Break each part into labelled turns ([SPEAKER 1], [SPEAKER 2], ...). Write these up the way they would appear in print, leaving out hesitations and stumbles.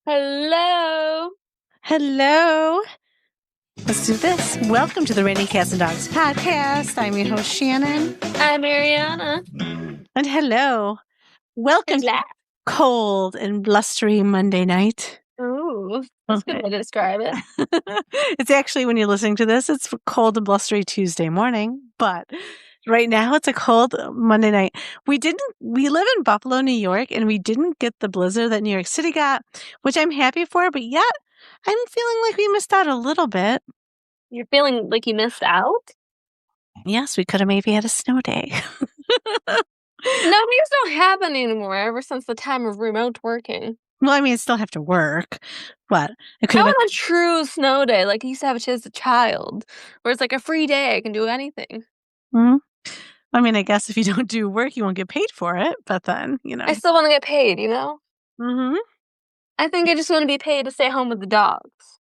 [SPEAKER 1] Hello.
[SPEAKER 2] Hello. Let's do this. Welcome to the Rainy Cats and Dogs podcast. I'm your host, Shannon.
[SPEAKER 1] I'm Arianna.
[SPEAKER 2] And hello. Welcome to cold and blustery Monday night.
[SPEAKER 1] Ooh, that's a good way to describe it.
[SPEAKER 2] It's actually, when you're listening to this, it's cold and blustery Tuesday morning. But right now, it's a cold Monday night. We live in Buffalo, New York, and we didn't get the blizzard that New York City got, which I'm happy for. But yet, I'm feeling like we missed out a little bit.
[SPEAKER 1] You're feeling like you missed out?
[SPEAKER 2] Yes, we could have maybe had a snow day.
[SPEAKER 1] No, these don't happen anymore ever since the time of remote working.
[SPEAKER 2] Well, I mean, I still have to work, but it could
[SPEAKER 1] I
[SPEAKER 2] have
[SPEAKER 1] want a true snow day like I used to have as a child, where it's like a free day. I can do anything.
[SPEAKER 2] been. I mean, I guess if you don't do work, you won't get paid for it. But then,
[SPEAKER 1] I still want to get paid, you know?
[SPEAKER 2] Mm-hmm.
[SPEAKER 1] I think I just want to be paid to stay home with the dogs.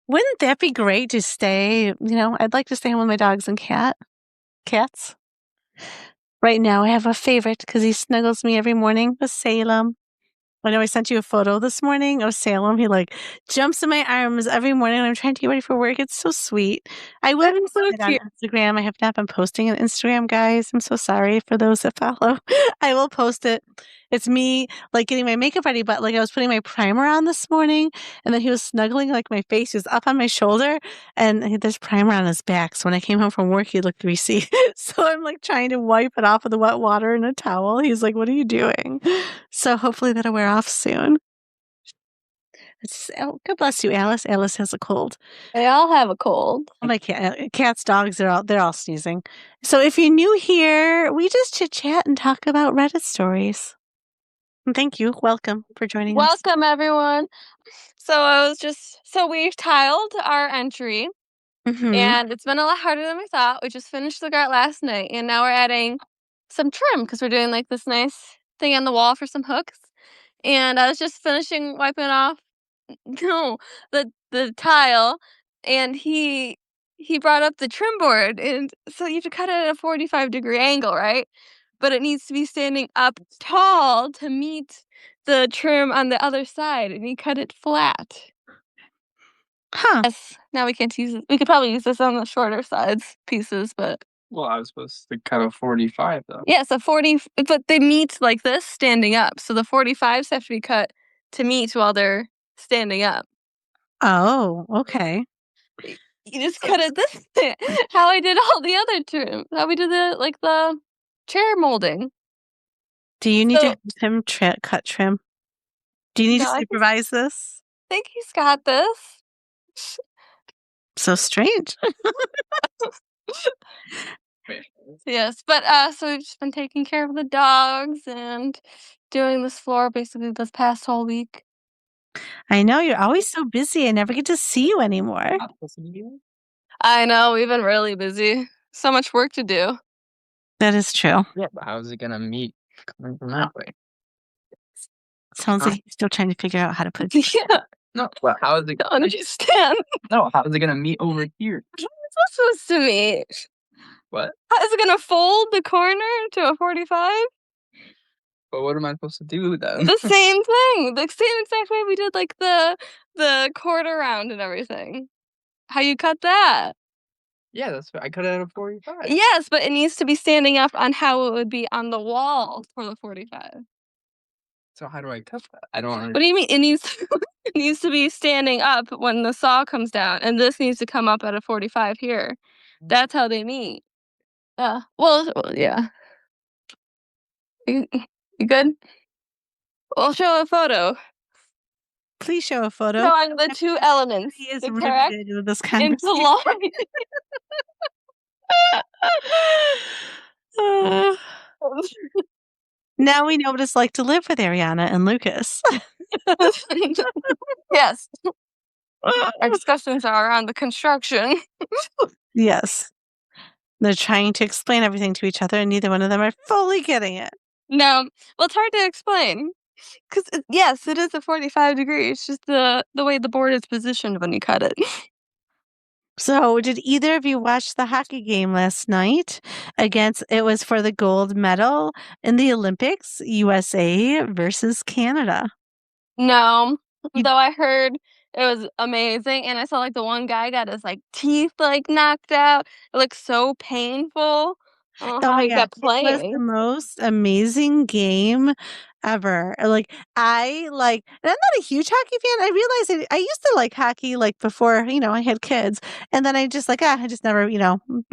[SPEAKER 2] Wouldn't that be great to stay? I'd like to stay home with my dogs and cats. Right now, I have a favorite because he snuggles me every morning with Salem. I know I sent you a photo this morning of Salem. He jumps in my arms every morning when I'm trying to get ready for work. It's so sweet. I will post it on Instagram. I have not been posting on Instagram, guys. I'm so sorry for those that follow. I will post it. It's me getting my makeup ready, but I was putting my primer on this morning, and then he was snuggling my face. He was up on my shoulder, and there's primer on his back. So when I came home from work, he looked greasy. So I'm trying to wipe it off with the wet water and a towel. He's like, "What are you doing?" So hopefully that'll wear off soon. God bless you, Alice. Alice has a cold.
[SPEAKER 1] They all have a cold.
[SPEAKER 2] My cats, dogs, they're all sneezing. So if you're new here, we just chit chat and talk about Reddit stories. And thank you. Welcome for joining us.
[SPEAKER 1] Welcome, everyone. So we've tiled our entry, and it's been a lot harder than we thought. We just finished the grout last night, and now we're adding some trim because we're doing this nice thing on the wall for some hooks. And I was just finishing wiping off the tile, and he brought up the trim board, and so you have to cut it at a 45-degree angle, right? But it needs to be standing up tall to meet the trim on the other side, and he cut it flat.
[SPEAKER 2] Huh.
[SPEAKER 1] Yes, now we can't use it. We could probably use this on the shorter sides pieces, but...
[SPEAKER 3] Well, I was supposed to cut a 45, though.
[SPEAKER 1] Yeah, so 40, but they meet like this standing up, so the 45s have to be cut to meet while they're standing up.
[SPEAKER 2] Oh, okay.
[SPEAKER 1] You just cut it this way. How I did all the other trim. How we did the chair molding.
[SPEAKER 2] Do you need to have him cut trim? Do you need to supervise this?
[SPEAKER 1] I think he's got this.
[SPEAKER 2] So strange.
[SPEAKER 1] Yes, but so we've just been taking care of the dogs and doing this floor basically this past whole week.
[SPEAKER 2] I know, you're always so busy. I never get to see you anymore.
[SPEAKER 1] I know, we've been really busy. So much work to do.
[SPEAKER 2] That is true.
[SPEAKER 3] Yeah, but how is it going to meet coming from that way?
[SPEAKER 2] Sounds like you're still trying to figure out how to put
[SPEAKER 1] it. Yeah.
[SPEAKER 3] No, well, how is it
[SPEAKER 1] going to understand?
[SPEAKER 3] No, how is it going to meet over here?
[SPEAKER 1] How is it supposed to meet?
[SPEAKER 3] What?
[SPEAKER 1] How is it going to fold the corner to a 45?
[SPEAKER 3] But what am I supposed to do then?
[SPEAKER 1] The same thing. The same exact way we did the quarter round and everything. How you cut that?
[SPEAKER 3] Yeah, that's I cut it at a 45.
[SPEAKER 1] Yes, but it needs to be standing up on how it would be on the wall for the 45.
[SPEAKER 3] So how do I cut that? I don't understand.
[SPEAKER 1] What do you mean? It needs to be standing up when the saw comes down, and this needs to come up at a 45 here. That's how they meet. Well, yeah. You good? I'll show a photo.
[SPEAKER 2] Please show a photo.
[SPEAKER 1] Showing the two elements.
[SPEAKER 2] He is riveted with this conversation. Now we know what it's like to live with Arianna and Lucas.
[SPEAKER 1] Yes. Our discussions are around the construction.
[SPEAKER 2] Yes. They're trying to explain everything to each other, and neither one of them are fully getting it.
[SPEAKER 1] No. Well, it's hard to explain. Because, yes, it is a 45 degree. It's just the way the board is positioned when you cut it.
[SPEAKER 2] So, did either of you watch the hockey game last night? It was for the gold medal in the Olympics, USA versus Canada.
[SPEAKER 1] No. Though I heard it was amazing, and I saw, like, the one guy got his, like, teeth, like, knocked out. It looked so painful. I don't know
[SPEAKER 2] Oh
[SPEAKER 1] how
[SPEAKER 2] my
[SPEAKER 1] he
[SPEAKER 2] gosh,
[SPEAKER 1] kept
[SPEAKER 2] it was the
[SPEAKER 1] playing.
[SPEAKER 2] most amazing game ever. And I'm not a huge hockey fan. I realized I used to like hockey, like, before, I had kids, and then I just like, I just never,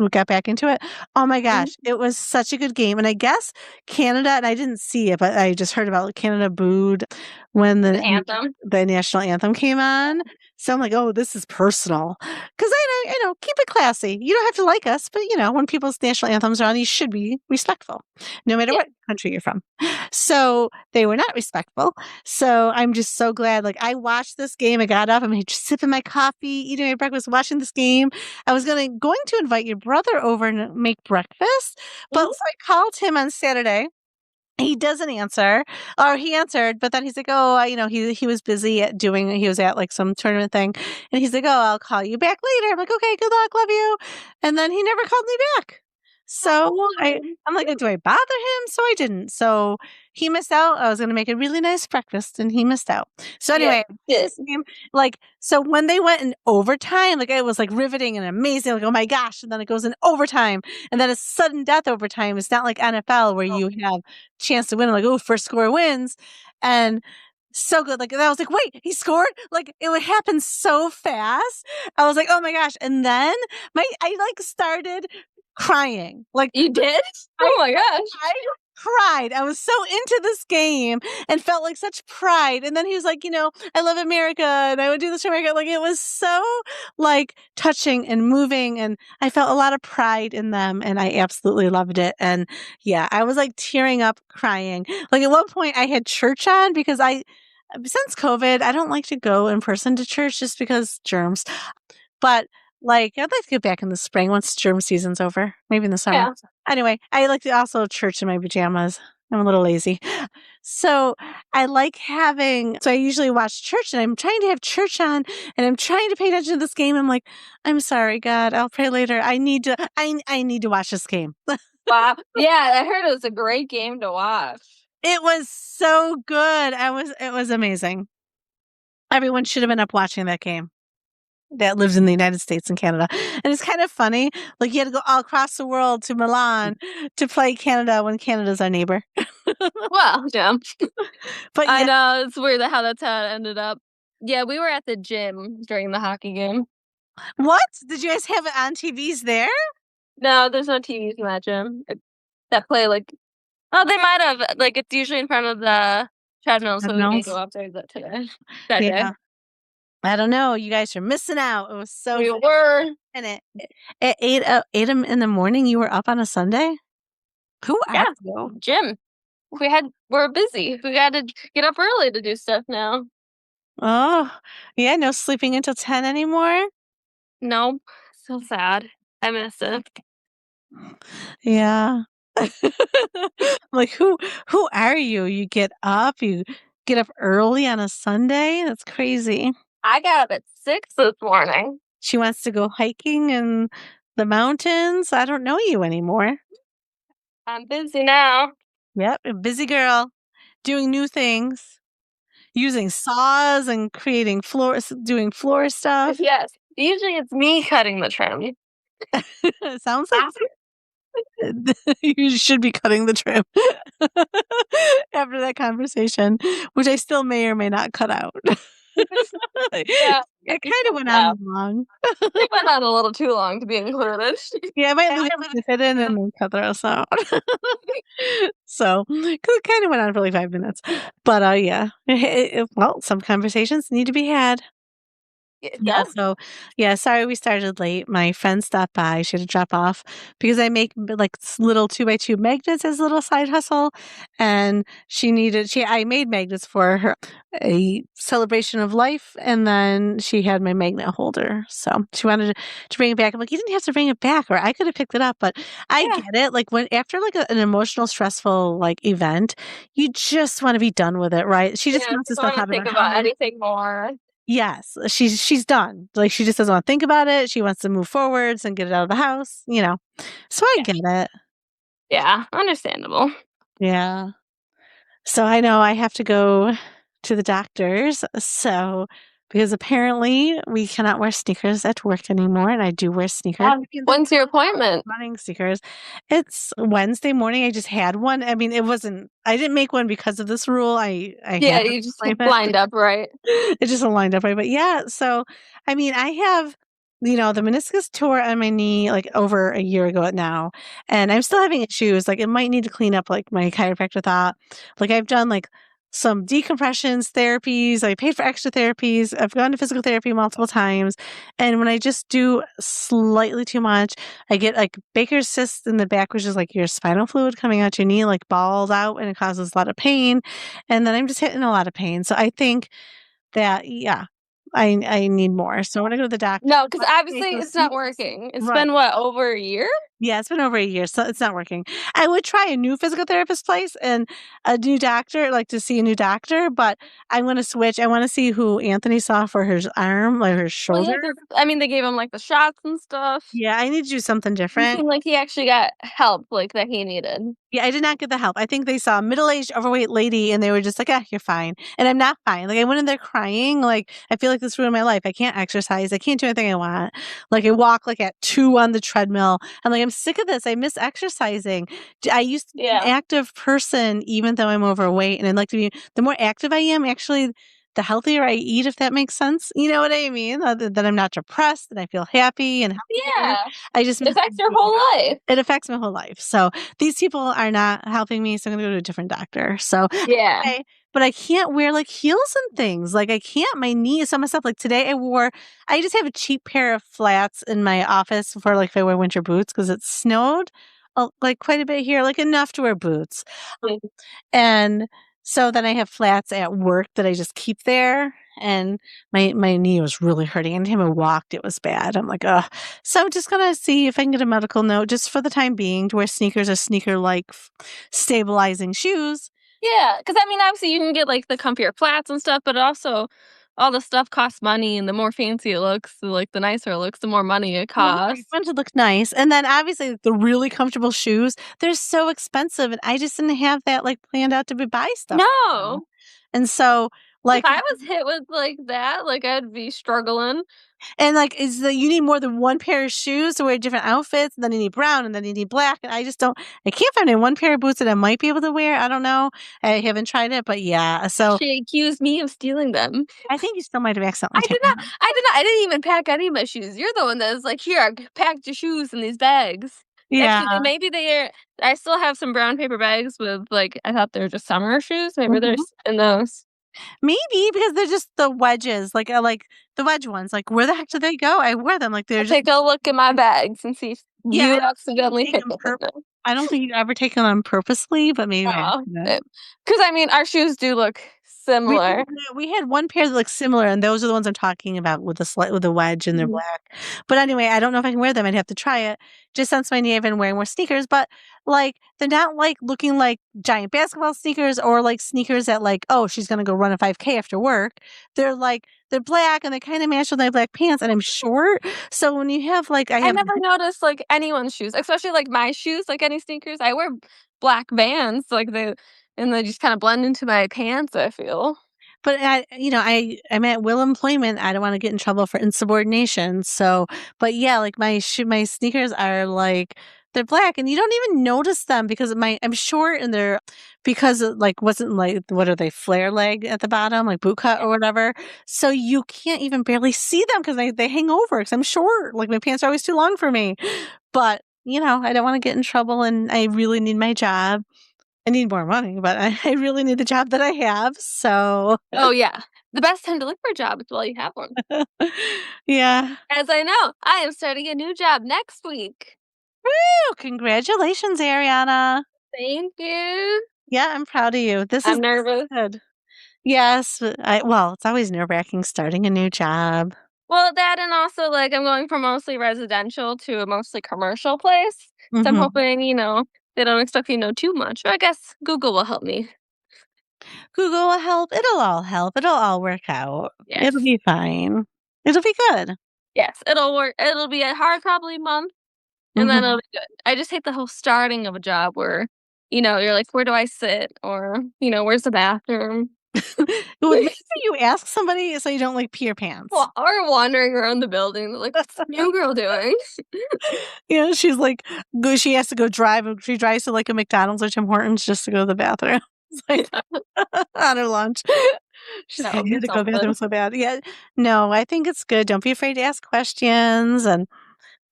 [SPEAKER 2] got back into it. Oh my
[SPEAKER 1] Mhm.
[SPEAKER 2] gosh, it was such a good game, and I guess Canada, and I didn't see it, but I just heard about Canada booed when
[SPEAKER 1] The anthem.
[SPEAKER 2] the national anthem came on. So I'm like, "Oh, this is personal," 'cause keep it classy. You don't have to like us, but, when people's national anthems are on, you should be respectful, no matter
[SPEAKER 1] Yeah.
[SPEAKER 2] what country you're from. So, they were not respectful. So, I'm just so glad, like, I watched this game, I got up, I'm just sipping my coffee, eating my breakfast, watching this game. I was going to invite your brother over and make breakfast, but
[SPEAKER 1] Mhm.
[SPEAKER 2] so I called him on Saturday. He doesn't answer, or he answered, but then he's like, "Oh, he was busy he was at, like, some tournament thing," and he's like, "Oh, I'll call you back later." I'm like, "Okay, good luck, love you," and then he never called me back. So, I'm like, "Do I bother him?" So I didn't. So, he missed out. I was gonna make a really nice breakfast, and he missed out. So
[SPEAKER 1] Yeah,
[SPEAKER 2] anyway,
[SPEAKER 1] did.
[SPEAKER 2] this game, like, so when they went in overtime, like, it was, like, riveting and amazing, like, "Oh my gosh," and then it goes in overtime, and then it's sudden death overtime. It's not like NFL where you have chance to win. I'm like, "Oh, first score wins." And so good. Like, and I was like, "Wait, he scored?" Like, it would happen so fast. I was like, "Oh my gosh." And then I like started crying. Like,
[SPEAKER 1] You did?
[SPEAKER 2] I
[SPEAKER 1] Oh my gosh.
[SPEAKER 2] I cried. I was so into this game and felt like such pride. And then he was like, "I love America and I would do this for America." Like, it was so, like, touching and moving, and I felt a lot of pride in them, and I absolutely loved it. And yeah, I was like tearing up, crying. Like, at one point I had church on because since COVID, I don't like to go in person to church just because germs. But, like, I'd like to get back in the spring once germ season's over, maybe in the summer.
[SPEAKER 1] Yeah.
[SPEAKER 2] Anyway, I like to also church in my pajamas. I'm a little lazy. So, I usually watch church, and I'm trying to have church on, and I'm trying to pay attention to this game. I'm like, "I'm sorry, God, I'll pray later. I need to watch this game."
[SPEAKER 1] Wow. Yeah, I heard it was a great game to watch.
[SPEAKER 2] It was so good. It was amazing. Everyone should have been up watching that game that lives in the United States and Canada. And it's kind of funny, like, you had to go all across the world to Milan to play Canada when Canada's our neighbor.
[SPEAKER 1] Well, yeah.
[SPEAKER 2] But
[SPEAKER 1] I
[SPEAKER 2] yeah.
[SPEAKER 1] know, it's weird that how it ended up. Yeah, we were at the gym during the hockey game.
[SPEAKER 2] What? Did you guys have it on TVs there?
[SPEAKER 1] No, there's no TVs in that gym, that play, like oh, they might have, like, it's usually in front of the treadmill, so we didn't go
[SPEAKER 2] Cardinals?
[SPEAKER 1] up there that day.
[SPEAKER 2] Yeah. I don't know. You guys are missing out. It was so
[SPEAKER 1] We
[SPEAKER 2] fun.
[SPEAKER 1] were
[SPEAKER 2] And at 8 in the morning, you were up on a Sunday? Who are
[SPEAKER 1] yeah,
[SPEAKER 2] you?
[SPEAKER 1] gym. We're busy. We gotta get up early to do stuff now.
[SPEAKER 2] Oh, yeah, no sleeping until 10 anymore?
[SPEAKER 1] Nope. So sad. I miss it.
[SPEAKER 2] Yeah. Like, who are you? You get up early on a Sunday? That's crazy.
[SPEAKER 1] I got up at 6 this morning.
[SPEAKER 2] She wants to go hiking in the mountains? I don't know you anymore.
[SPEAKER 1] I'm busy now.
[SPEAKER 2] Yep, a busy girl doing new things, using saws and creating doing floor stuff.
[SPEAKER 1] Yes. Usually it's me cutting the trim.
[SPEAKER 2] Sounds like you should be cutting the trim after that conversation, which I still may or may not cut out.
[SPEAKER 1] Yeah.
[SPEAKER 2] It kind of went on long.
[SPEAKER 1] It went on a little too long to be included.
[SPEAKER 2] Yeah, I might leave it in and then cut the rest out. So, 'cause it kind of went on for like 5 minutes. But yeah, well, some conversations need to be had. Yeah,
[SPEAKER 1] Yeah.
[SPEAKER 2] so yeah, sorry we started late. My friend stopped by. She had to drop off because I make like little 2x2 magnets as a little side hustle, and I made magnets for her a celebration of life, and then she had my magnet holder. So she wanted to bring it back. I'm like, you didn't have to bring it back, or I could have picked it up, but I
[SPEAKER 1] Yeah.
[SPEAKER 2] get it. Like when after like an emotional, stressful like event, you just want to be done with it, right? She just
[SPEAKER 1] Yeah,
[SPEAKER 2] wants to
[SPEAKER 1] don't
[SPEAKER 2] stuff
[SPEAKER 1] wanna
[SPEAKER 2] out of her
[SPEAKER 1] think about
[SPEAKER 2] house.
[SPEAKER 1] anything more.
[SPEAKER 2] Yes, she's done. Like, she just doesn't wanna think about it, she wants to move forwards and get it out of the house. So I
[SPEAKER 1] Yeah.
[SPEAKER 2] get it.
[SPEAKER 1] Yeah, understandable.
[SPEAKER 2] Yeah. So I know I have to go to the doctors. So, because apparently we cannot wear sneakers at work anymore, and I do wear sneakers. I mean, they're
[SPEAKER 1] When's your appointment?
[SPEAKER 2] running sneakers. It's Wednesday morning. I just had one. I mean, I didn't make one because of this rule. I
[SPEAKER 1] Yeah,
[SPEAKER 2] had an
[SPEAKER 1] you just
[SPEAKER 2] appointment.
[SPEAKER 1] lined up, right?
[SPEAKER 2] It just lined up right. But yeah, so I mean, I have, the meniscus tore on my knee like over a year ago now, and I'm still having issues. Like it might need to clean up, like my chiropractor thought. Like I've done like some decompressions therapies. I paid for extra therapies. I've gone to physical therapy multiple times. And when I just do slightly too much, I get like Baker's cyst in the back, which is like your spinal fluid coming out your knee, like balls out, and it causes a lot of pain. And then I'm just hitting a lot of pain. So I think that, yeah, I need more. So when I go to the doctor,
[SPEAKER 1] No, because
[SPEAKER 2] take
[SPEAKER 1] obviously
[SPEAKER 2] those
[SPEAKER 1] it's not
[SPEAKER 2] sneakers.
[SPEAKER 1] working. It's
[SPEAKER 2] Right.
[SPEAKER 1] been what, over a year?
[SPEAKER 2] Yeah, it's been over a year, so it's not working. I would try a new physical therapist place and a new doctor, like to see a new doctor, but I'm gonna switch. I wanna see who Anthony saw for his arm, like his
[SPEAKER 1] Well, yeah,
[SPEAKER 2] shoulder.
[SPEAKER 1] 'cause I mean, they gave him, like, the shots and stuff.
[SPEAKER 2] Yeah, I need to do something
[SPEAKER 1] He
[SPEAKER 2] different.
[SPEAKER 1] seemed like he actually got help, like, that he needed.
[SPEAKER 2] Yeah, I did not get the help. I think they saw a middle-aged, overweight lady, and they were just like, "Ah, you're fine." And I'm not fine. Like, I went in there crying, like, I feel like this ruined my life. I can't exercise. I can't do anything I want. Like, I walk, like, at 2 on the treadmill. I'm like, "I'm sick of this. I miss exercising." I used to be an
[SPEAKER 1] Yeah.
[SPEAKER 2] active person even though I'm overweight, and I'd like to be the more active I am, actually, the healthier I eat, if that makes sense. You know what I mean? That I'm not depressed, and I feel happy and healthier.
[SPEAKER 1] Yeah.
[SPEAKER 2] I just
[SPEAKER 1] It
[SPEAKER 2] miss
[SPEAKER 1] affects your whole life.
[SPEAKER 2] it affects my whole life. So these people are not helping me, so I'm gonna go to a different doctor. So
[SPEAKER 1] Yeah.
[SPEAKER 2] okay, but I can't wear like heels and things. Like I can't. My knees. So myself. Like today, I just have a cheap pair of flats in my office for like if I wear winter boots because it snowed, like quite a bit here, like enough to wear boots.
[SPEAKER 1] Mm.
[SPEAKER 2] And so then I have flats at work that I just keep there. And my knee was really hurting. Anytime I walked, it was bad. I'm like, ugh. So I'm just gonna see if I can get a medical note just for the time being to wear sneakers or sneaker-like stabilizing shoes.
[SPEAKER 1] Yeah, because I mean, obviously, you can get, like, the comfier flats and stuff, but also all the stuff costs money, and the more fancy it looks, the nicer it looks, the more money it
[SPEAKER 2] Well, yeah, you
[SPEAKER 1] costs.
[SPEAKER 2] want it to look nice. And then obviously the really comfortable shoes, they're so expensive. And I just didn't have that like planned out to buy stuff right now.
[SPEAKER 1] No.
[SPEAKER 2] And so
[SPEAKER 1] If
[SPEAKER 2] like
[SPEAKER 1] I was hit with, like, that, like, I'd be struggling.
[SPEAKER 2] and like you need more than one pair of shoes to wear different outfits, and then you need brown and then you need black. And I can't find any one pair of boots that I might be able to wear. I don't know. I haven't tried it, but yeah. So
[SPEAKER 1] She accused me of stealing them.
[SPEAKER 2] I think you still might have accidentally
[SPEAKER 1] I did
[SPEAKER 2] taken
[SPEAKER 1] not
[SPEAKER 2] them.
[SPEAKER 1] I didn't even pack any of my shoes. You're the one that was like, "Here, I packed your shoes in these bags." Actually,
[SPEAKER 2] Yeah.
[SPEAKER 1] maybe they're I still have some brown paper bags with, like I thought they were just summer shoes. Maybe they're
[SPEAKER 2] Mhm.
[SPEAKER 1] s in those.
[SPEAKER 2] Maybe because they're just the wedges, like the wedge ones. Like where the heck did they go? I wear them like they're
[SPEAKER 1] I'll
[SPEAKER 2] just
[SPEAKER 1] take a look in my bags and see if
[SPEAKER 2] yeah.
[SPEAKER 1] you accidentally
[SPEAKER 2] Take
[SPEAKER 1] picked
[SPEAKER 2] them
[SPEAKER 1] up in them.
[SPEAKER 2] I don't think you ever taken them purposely, but maybe by
[SPEAKER 1] Oh,
[SPEAKER 2] accident.
[SPEAKER 1] because I mean, our shoes do look
[SPEAKER 2] We did
[SPEAKER 1] similar.
[SPEAKER 2] we had one pair that looked similar, and those are the ones I'm talking about with the wedge and they're
[SPEAKER 1] Mhm.
[SPEAKER 2] black. But anyway, I don't know if I can wear them. I'd have to try it. Just since my knee, I've been wearing more sneakers, but like they're not like looking like giant basketball sneakers or like sneakers that like, oh, she's gonna go run a 5K after work. They're black and they kind of match with my black pants, and I'm short. So when you have like I
[SPEAKER 1] I
[SPEAKER 2] have
[SPEAKER 1] never noticed, like, anyone's shoes, especially, like, my shoes, like, any sneakers. I wear black Vans, like, they just kinda blend into my pants, I feel.
[SPEAKER 2] But I'm at will employment. I don't wanna get in trouble for insubordination, so but yeah, like, my sneakers are, like they're black, and you don't even notice them because I'm short and they're because it, like, wasn't, like what are they, flare leg at the bottom, like boot cut or whatever, so you can't even barely see them 'cause they hang over 'cause I'm short, like, my pants are always too long for me. But, I don't wanna get in trouble, and I really need my job. I need more money, but I really need the job that I have, so
[SPEAKER 1] Oh, yeah. The best time to look for a job is while you have one.
[SPEAKER 2] yeah.
[SPEAKER 1] As I know, I am starting a new job next week.
[SPEAKER 2] Woo! Congratulations, Ariana.
[SPEAKER 1] Thank you.
[SPEAKER 2] Yeah, I'm proud of you.
[SPEAKER 1] I'm nervous.
[SPEAKER 2] Good. Yes, well, it's always nerve-wracking starting a new job.
[SPEAKER 1] Well, that and also, like, I'm going from mostly residential to a mostly commercial place, so I'm
[SPEAKER 2] Mhm.
[SPEAKER 1] hoping, they don't expect me to know too much, or I guess Google will help me.
[SPEAKER 2] Google will help. It'll all help. It'll all work out. It'll
[SPEAKER 1] Yes.
[SPEAKER 2] be fine. It'll be good.
[SPEAKER 1] Yes, it'll work. It'll be a hard probably month, and then it'll
[SPEAKER 2] Mhm.
[SPEAKER 1] be good. I just hate the whole starting of a job where, you're like, "Where do I sit?" Or, "Where's the bathroom?"
[SPEAKER 2] Well, make sure you ask somebody so you don't, like, pee your pants.
[SPEAKER 1] Well, or wandering around the building, like, "What's the new girl doing?"
[SPEAKER 2] You know, she's like she has to go drive, she drives to, like, a McDonald's or Tim Hortons just to go to the bathroom. It's like on her lunch. She's
[SPEAKER 1] That
[SPEAKER 2] like,
[SPEAKER 1] would
[SPEAKER 2] "I
[SPEAKER 1] be
[SPEAKER 2] had to go to the bathroom
[SPEAKER 1] something.
[SPEAKER 2] so bad." Yeah. No, I think it's good. Don't be afraid to ask questions and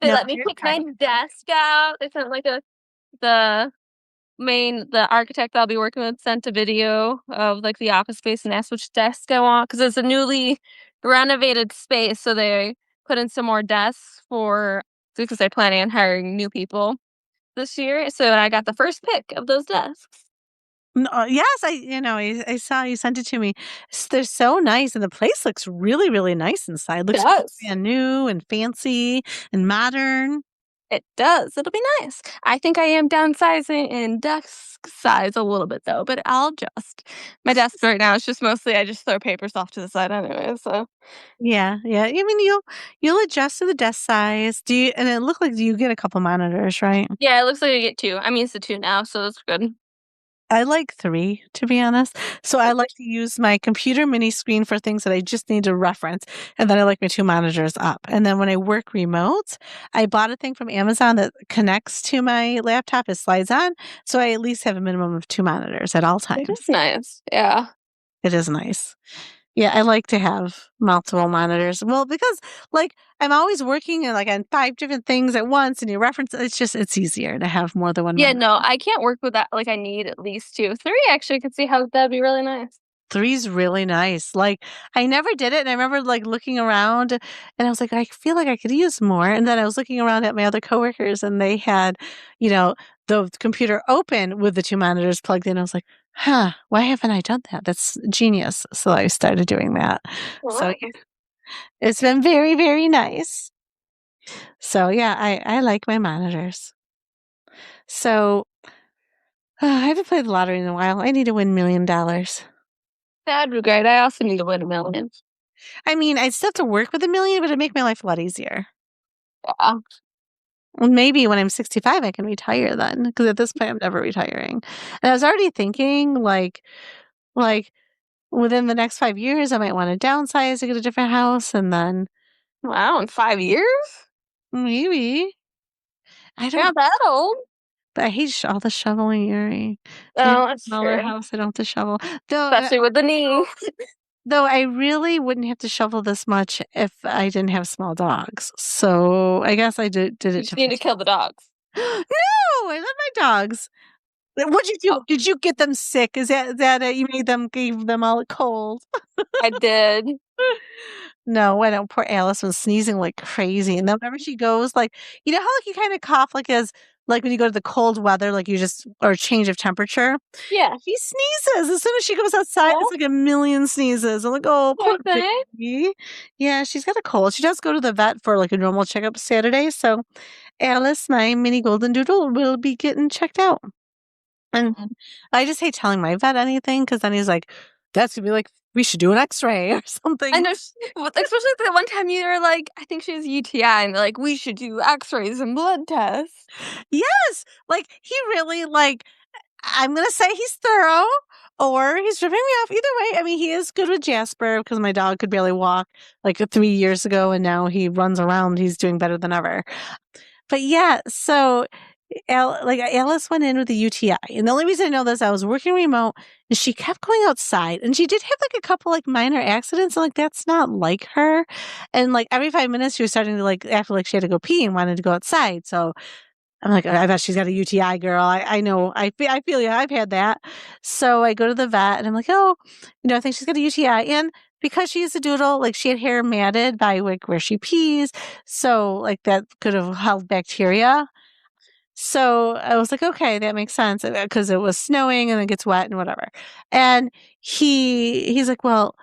[SPEAKER 1] They
[SPEAKER 2] no,
[SPEAKER 1] let me
[SPEAKER 2] you're
[SPEAKER 1] pick my
[SPEAKER 2] fine.
[SPEAKER 1] desk out. They sent, like, the the architect I'll be working with sent a video of, like, the office space and asked which desk I want because it's a newly renovated space, so they put in some more desks because they're planning on hiring new people this year, so I got the first pick of those desks.
[SPEAKER 2] No, yes, I saw you sent it to me. They're so nice, and the place looks really, really nice inside.
[SPEAKER 1] It
[SPEAKER 2] Looks
[SPEAKER 1] does.
[SPEAKER 2] brand new and fancy and modern.
[SPEAKER 1] It does. It'll be nice. I think I am downsizing in desk size a little bit though, but I'll adjust. My desk right now is just mostly I just throw papers off to the side anyway, so
[SPEAKER 2] Yeah, yeah. I mean, you'll adjust to the desk size. Do you? And it looked like you get a couple monitors, right?
[SPEAKER 1] yeah, it looks like I get 2. I'm used to 2 now, so that's good.
[SPEAKER 2] I like 3, to be honest. So I like to use my computer mini screen for things that I just need to reference, and then I like my 2 monitors up. And then when I work remote, I bought a thing from Amazon that connects to my laptop, it slides on, so I at least have a minimum of 2 monitors at all
[SPEAKER 1] It
[SPEAKER 2] times.
[SPEAKER 1] is nice. Yeah.
[SPEAKER 2] It is nice. Yeah, I like to have multiple monitors. Well, because, like, I'm always working, like, on 5 different things at once, and you reference it's easier to have more than 1
[SPEAKER 1] Yeah,
[SPEAKER 2] monitor.
[SPEAKER 1] no, I can't work with that, like, I need at least 2. 3 actually, I could see how that'd be really nice.
[SPEAKER 2] 3's really nice. Like, I never did it, and I remember, like, looking around, and I was like, "I feel like I could use more," and then I was looking around at my other coworkers, and they had, you know, the computer open with the 2 monitors plugged in. I was like, "Huh, why haven't I done that? That's genius." So I started doing that. So,
[SPEAKER 1] Wow.
[SPEAKER 2] yeah, it's been very, very nice. So, yeah, I like my monitors. So, I haven't played the lottery in a while. I need to win $1,000,000.
[SPEAKER 1] That'd be great. I also need to win 1,000,000.
[SPEAKER 2] I mean, I'd still have to work with 1,000,000, but it'd make my life a lot easier.
[SPEAKER 1] Yeah.
[SPEAKER 2] Well, maybe when I'm 65, I can retire then, because at this point, I'm never retiring. And I was already thinking, like, within the next 5 years, I might wanna downsize to get a different house, and then
[SPEAKER 1] Wow, in 5 years?
[SPEAKER 2] maybe. I
[SPEAKER 1] You're
[SPEAKER 2] don't
[SPEAKER 1] not that old.
[SPEAKER 2] but I hate all the shoveling, Yuri. If I had
[SPEAKER 1] Oh,
[SPEAKER 2] a
[SPEAKER 1] that's
[SPEAKER 2] smaller
[SPEAKER 1] true.
[SPEAKER 2] house, I don't have to shovel. Though,
[SPEAKER 1] Especially with the knee.
[SPEAKER 2] though I really wouldn't have to shovel this much if I didn't have small dogs. So, I guess I did
[SPEAKER 1] You
[SPEAKER 2] it
[SPEAKER 1] just
[SPEAKER 2] to
[SPEAKER 1] need to
[SPEAKER 2] myself.
[SPEAKER 1] kill the dogs.
[SPEAKER 2] No! I love my dogs. What'd you
[SPEAKER 1] Oh,
[SPEAKER 2] do? Did you get them sick? Is that it? You made them gave them all a cold?
[SPEAKER 1] I did.
[SPEAKER 2] No, I don't. Poor Alice was sneezing like crazy, and then whenever she goes, like, you know how, like, you kinda cough, like, as like, when you go to the cold weather, like, you just or change of temperature?
[SPEAKER 1] Yeah.
[SPEAKER 2] She sneezes as soon as she goes outside, it's
[SPEAKER 1] Oh,
[SPEAKER 2] like a million sneezes. I'm like, "Oh, poor
[SPEAKER 1] poor thing.
[SPEAKER 2] baby." Yeah, she's got a cold. She does go to the vet for, like, a normal checkup Saturday, so Alice, my mini golden doodle, will be getting checked out. And I just hate telling my vet anything because then he's like, "That's gonna be like, we should do an X-ray or
[SPEAKER 1] I
[SPEAKER 2] something."
[SPEAKER 1] know, well, especially the one time you were like, I think she has UTI, and they're like, "We should do X-rays and blood tests."
[SPEAKER 2] Yes! Like, he really, like I'm gonna say he's thorough or he's ripping me off. Either way, I mean, he is good with Jasper because my dog could barely walk, like, 3 years ago, and now he runs around. He's doing better than ever. But, yeah, so Alice went in with a UTI, and the only reason I know this, I was working remote, and she kept going outside, and she did have, like, a couple, like, minor accidents, and, like, that's not like her, and, like, every 5 minutes, she was starting to, like, act like she had to go pee and wanted to go outside, so I'm like, "I bet she's got a UTI, girl. I know. I feel you. I've had that." So I go to the vet, and I'm like, "Oh, I think she's got a UTI." And because she is a doodle, like, she had hair matted by, like, where she pees, so, like, that could have held bacteria. So I was like, "Okay, that makes sense," because it was snowing and it gets wet and whatever. And he's like, "Well,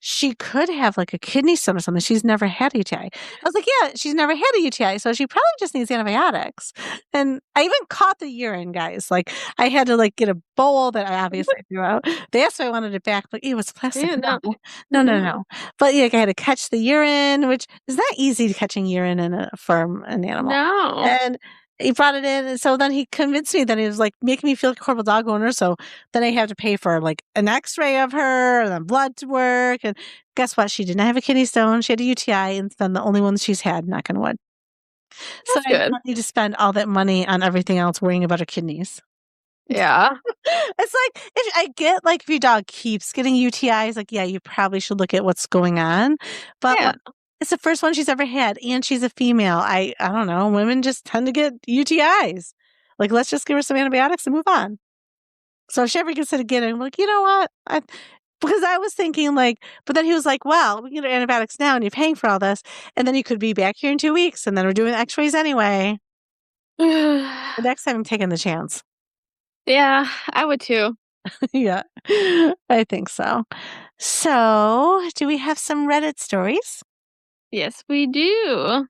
[SPEAKER 2] she could have, like, a kidney stone or something. She's never had a UTI." I was like, "Yeah, she's never had a UTI, so she probably just needs antibiotics." And I even caught the urine, guys. Like, I had to, like, get a bowl that I obviously threw out. They asked if I wanted it back. Like, "Ew, it's plastic."
[SPEAKER 1] Yeah, no.
[SPEAKER 2] No. No, no, no. But, yeah, like, I had to catch the urine, which is not easy to catching urine in a from an animal.
[SPEAKER 1] No.
[SPEAKER 2] And he brought it in, and so then he convinced me that he was, like, making me feel like a horrible dog owner, so then I have to pay for, like, an X-ray of her, and then blood work, and guess what? She did not have a kidney stone, she had a UTI, and it's been the only one she's had, knock on wood. So
[SPEAKER 1] That's
[SPEAKER 2] I
[SPEAKER 1] good.
[SPEAKER 2] don't need to spend all that money on everything else worrying about her kidneys.
[SPEAKER 1] Yeah.
[SPEAKER 2] It's like, if I get, like, if your dog keeps getting UTIs, like, yeah, you probably should look at what's going on, but,
[SPEAKER 1] Yeah.
[SPEAKER 2] like, it's the first one she's ever had, and she's a female. I don't know, women just tend to get UTIs. Like, let's just give her some antibiotics and move on. So if she ever gets it again, I'm like, "You know what?" Because I was thinking, like, but then he was like, "Well, we can get her antibiotics now, and you're paying for all this, and then you could be back here in 2 weeks, and then we're doing X-rays anyway." The next time I'm taking the chance.
[SPEAKER 1] Yeah, I would too.
[SPEAKER 2] Yeah, I think so. So, do we have some Reddit stories?
[SPEAKER 1] Yes, we do.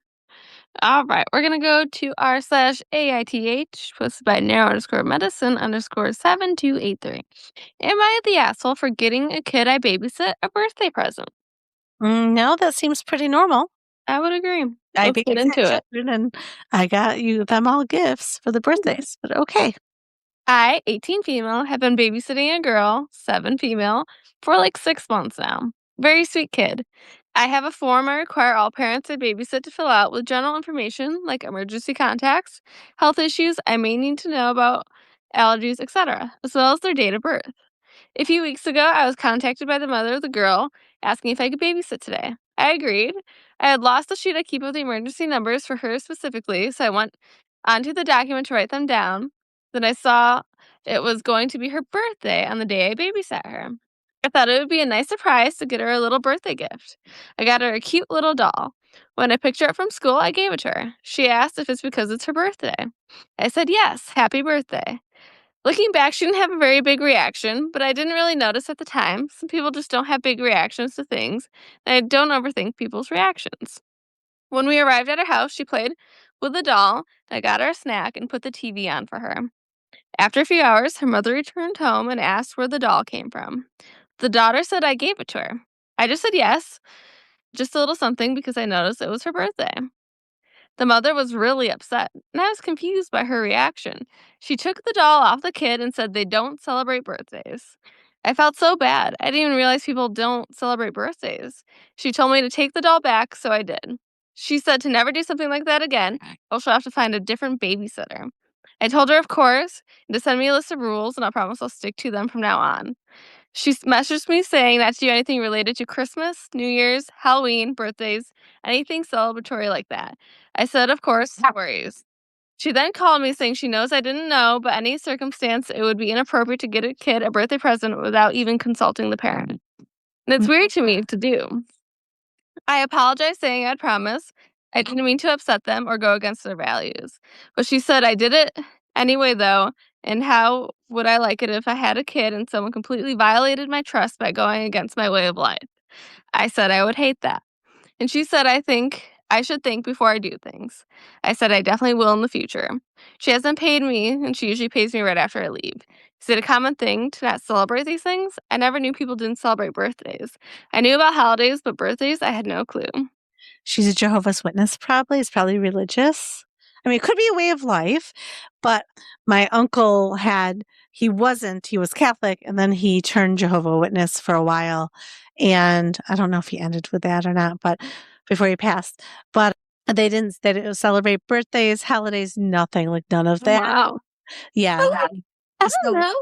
[SPEAKER 1] All right, we're gonna go to r/AITH, posted by narrow_medicine_7283. Am I the asshole for getting a kid I babysit a birthday present?
[SPEAKER 2] No, that seems pretty normal.
[SPEAKER 1] I would agree.
[SPEAKER 2] I
[SPEAKER 1] Let's get into
[SPEAKER 2] babysit
[SPEAKER 1] it.
[SPEAKER 2] children, and I got you them all gifts for the birthdays, but okay.
[SPEAKER 1] I, 18 female, have been babysitting a girl, 7 female, for like 6 months now. Very sweet kid. I have a form I require all parents I babysit to fill out with general information like emergency contacts, health issues I may need to know about, allergies, etc., as well as their date of birth. A few weeks ago, I was contacted by the mother of the girl asking if I could babysit today. I agreed. I had lost the sheet I keep of the emergency numbers for her specifically, so I went onto the document to write them down. Then I saw it was going to be her birthday on the day I babysat her. I thought it would be a nice surprise to get her a little birthday gift. I got her a cute little doll. When I picked her up from school, I gave it to her. She asked if it's because it's her birthday. I said yes, happy birthday. Looking back, she didn't have a very big reaction, but I didn't really notice at the time. Some people just don't have big reactions to things, and I don't overthink people's reactions. When we arrived at her house, she played with the doll. I got her a snack and put the TV on for her. After a few hours, her mother returned home and asked where the doll came from. The daughter said I gave it to her. I just said yes, just a little something because I noticed it was her birthday. The mother was really upset, and I was confused by her reaction. She took the doll off the kid and said they don't celebrate birthdays. I felt so bad. I didn't even realize people don't celebrate birthdays. She told me to take the doll back, so I did. She said to never do something like that again, or she'll have to find a different babysitter. I told her, of course, and to send me a list of rules, and I promise I'll stick to them from now on. She messaged me saying not to do anything related to Christmas, New Year's, Halloween, birthdays, anything celebratory like that. I said, of course, no worries. She then called me saying she knows I didn't know, but any circumstance it would be inappropriate to get a kid a birthday present without even consulting the parent. And it's weird to me to do. I apologized saying I'd promise. I didn't mean to upset them or go against their values. But she said I did it anyway, though, and how would I like it if I had a kid and someone completely violated my trust by going against my way of life? I said I would hate that. And she said I should think before I do things. I said I definitely will in the future. She hasn't paid me, and she usually pays me right after I leave. Is it a common thing to not celebrate these things? I never knew people didn't celebrate birthdays. I knew about holidays, but birthdays, I had no clue.
[SPEAKER 2] She's a Jehovah's Witness, probably. It's probably religious. I mean, it could be a way of life, but my uncle he was Catholic, and then he turned Jehovah Witness for a while. And I don't know if he ended with that or not, but before he passed. But they didn't celebrate birthdays, holidays, nothing, like none of that.
[SPEAKER 1] Wow.
[SPEAKER 2] Yeah.
[SPEAKER 1] I don't
[SPEAKER 2] So
[SPEAKER 1] know.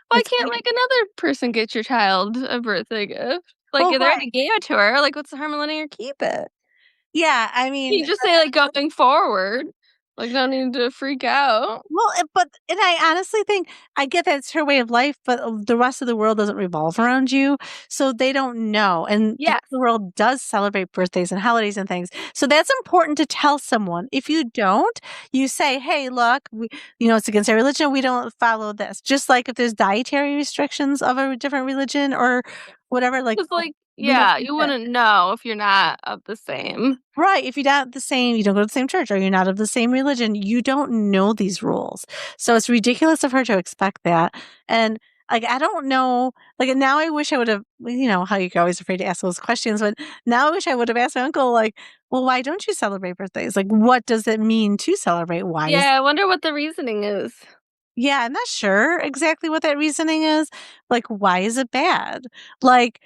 [SPEAKER 1] Why
[SPEAKER 2] it's
[SPEAKER 1] can't like another person get your child a birthday gift? Like
[SPEAKER 2] well,
[SPEAKER 1] they
[SPEAKER 2] right.
[SPEAKER 1] already gave it to her. Like what's the harm in letting her keep it?
[SPEAKER 2] Yeah, I mean,
[SPEAKER 1] You just say like going forward. Like no need to freak out.
[SPEAKER 2] well, and I honestly think I get that it's her way of life, but the rest of the world doesn't revolve around you, so they don't know. And the
[SPEAKER 1] Yes.
[SPEAKER 2] rest of the world does celebrate birthdays and holidays and things, so that's important to tell someone. If you don't, you say, "Hey, look, it's against our religion. We don't follow this." Just like if there's dietary restrictions of a different religion or whatever, like
[SPEAKER 1] Because like,
[SPEAKER 2] we don't
[SPEAKER 1] yeah,
[SPEAKER 2] do
[SPEAKER 1] you
[SPEAKER 2] that.
[SPEAKER 1] wouldn't know if you're not of the same.
[SPEAKER 2] Right. If you're not the same, you don't go to the same church or you're not of the same religion, you don't know these rules. So it's ridiculous of her to expect that. And Like, I don't know. Like, now I wish I would have, how you're always afraid to ask those questions, but now I wish I would have asked my uncle, like, well, why don't you celebrate birthdays? Like, what does it mean to celebrate? Why is
[SPEAKER 1] Yeah, I wonder what the reasoning is.
[SPEAKER 2] Yeah, I'm not sure exactly what that reasoning is. Like, why is it bad? Like,